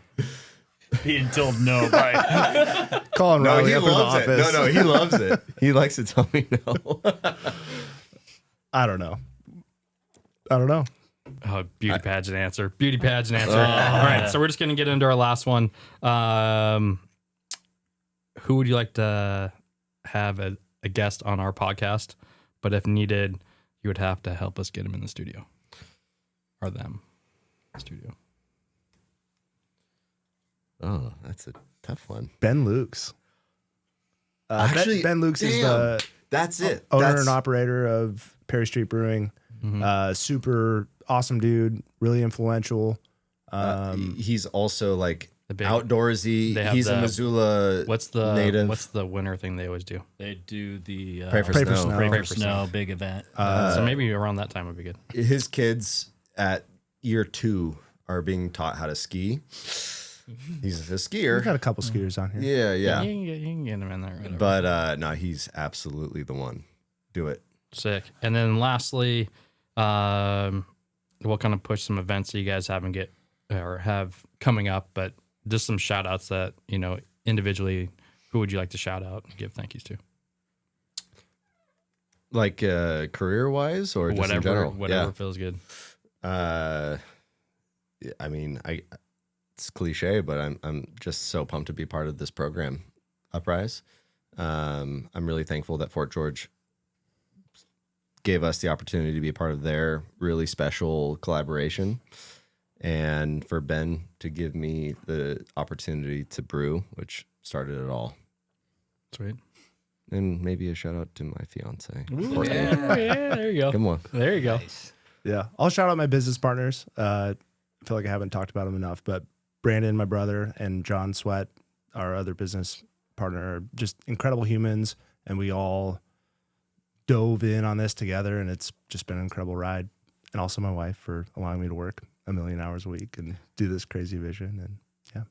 S1: Being told no by
S4: Calling Riley up in the office.
S5: No, he loves it. He likes to tell me no.
S4: I don't know.
S2: Oh, beauty pageant answer. Beauty pageant answer. All right, so we're just going to get into our last one. Who would you like to have a guest on our podcast? But if needed, you would have to help us get him in the studio. Or them. Studio.
S5: Oh, that's a tough one.
S4: Ben Lukes.
S5: Actually,
S4: Ben Lukes is the
S5: That's it.
S4: owner and operator of Perry Street Brewing. Super awesome dude, really influential.
S5: He's also like
S2: The big-
S5: outdoorsy.
S2: they have
S5: He's
S2: the-
S5: a Missoula
S2: What's the
S5: native.
S2: winter thing they always do?
S1: They do the
S5: Pray for
S4: Pray for
S5: snow.
S4: snow.
S1: Pray
S2: Pray
S1: for
S2: for
S1: Snow big event.
S2: So maybe around that time would be good.
S5: His kids at year 2 are being taught how to ski. He's a
S4: We've
S5: skier.
S4: got a couple skiers on here.
S5: Yeah.
S2: You can get him in there. Whatever.
S5: But no, he's absolutely the one. Do it.
S2: Sick. And then lastly, we'll kind of push some events that you guys have coming up, but just some shout outs that, individually, who would you like to shout out and give thank yous to?
S5: Like career wise or just in general?
S2: Whatever feels good.
S5: I mean, it's cliche, but I'm just so pumped to be part of this program, Uprise. I'm really thankful that Fort George gave us the opportunity to be a part of their really special collaboration, and for Ben to give me the opportunity to brew, which started it all.
S2: Sweet.
S5: And maybe a shout out to my fiance.
S2: Yeah, there you go.
S5: Come on.
S2: There you go.
S3: Nice.
S4: Yeah. I'll shout out my business partners. I feel like I haven't talked about them enough, but Brandon, my brother, and John Sweatt, our other business partner, are just incredible humans. And we all dove in on this together, and it's just been an incredible ride. And also my wife for allowing me to work 1 million hours a week and do this crazy vision. And yeah.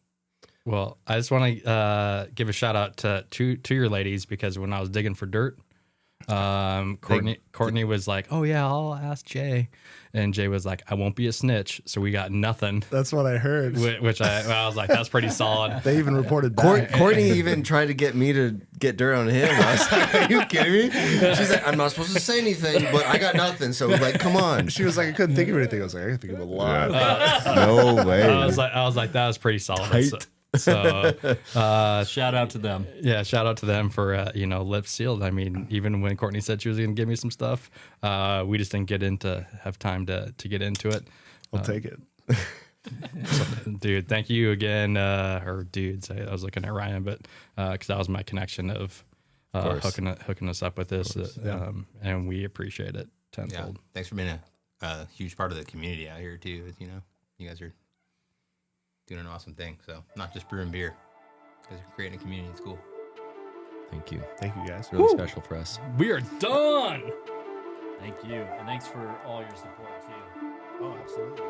S2: Well, I just want to give a shout out to your ladies, because when I was digging for dirt, Courtney was like, "Oh yeah, I'll ask Jay," and Jay was like, "I won't be a snitch," so we got nothing.
S4: That's what I heard.
S2: Which I was like, "That's pretty solid."
S4: They even reported back.
S5: Courtney even tried to get me to get dirt on him. I was like, are you kidding me? She's like, I'm not supposed to say anything, but I got nothing. So like, come on.
S4: She was like, I couldn't think of anything. I was like, I can think of a lot.
S5: No way.
S2: I was like, that was pretty solid. So
S1: Shout out to them.
S2: yeah, shout out to them for lips sealed. I mean, even when Courtney said she was going to give me some stuff, we just didn't have time to get into it.
S4: I'll take it.
S2: Dude, thank you again, or dudes. I was looking at Ryan, but because that was my connection of hooking us up with this, and we appreciate it
S3: Yeah.
S2: tenfold.
S3: Thanks for being a huge part of the community out here too. You guys are doing an awesome thing. So not just brewing beer. You guys are creating a community. It's cool.
S5: Thank you.
S4: Thank you, guys.
S5: It's really special for us.
S2: We are done.
S1: Thank you. And thanks for all your support too.
S4: Oh, absolutely.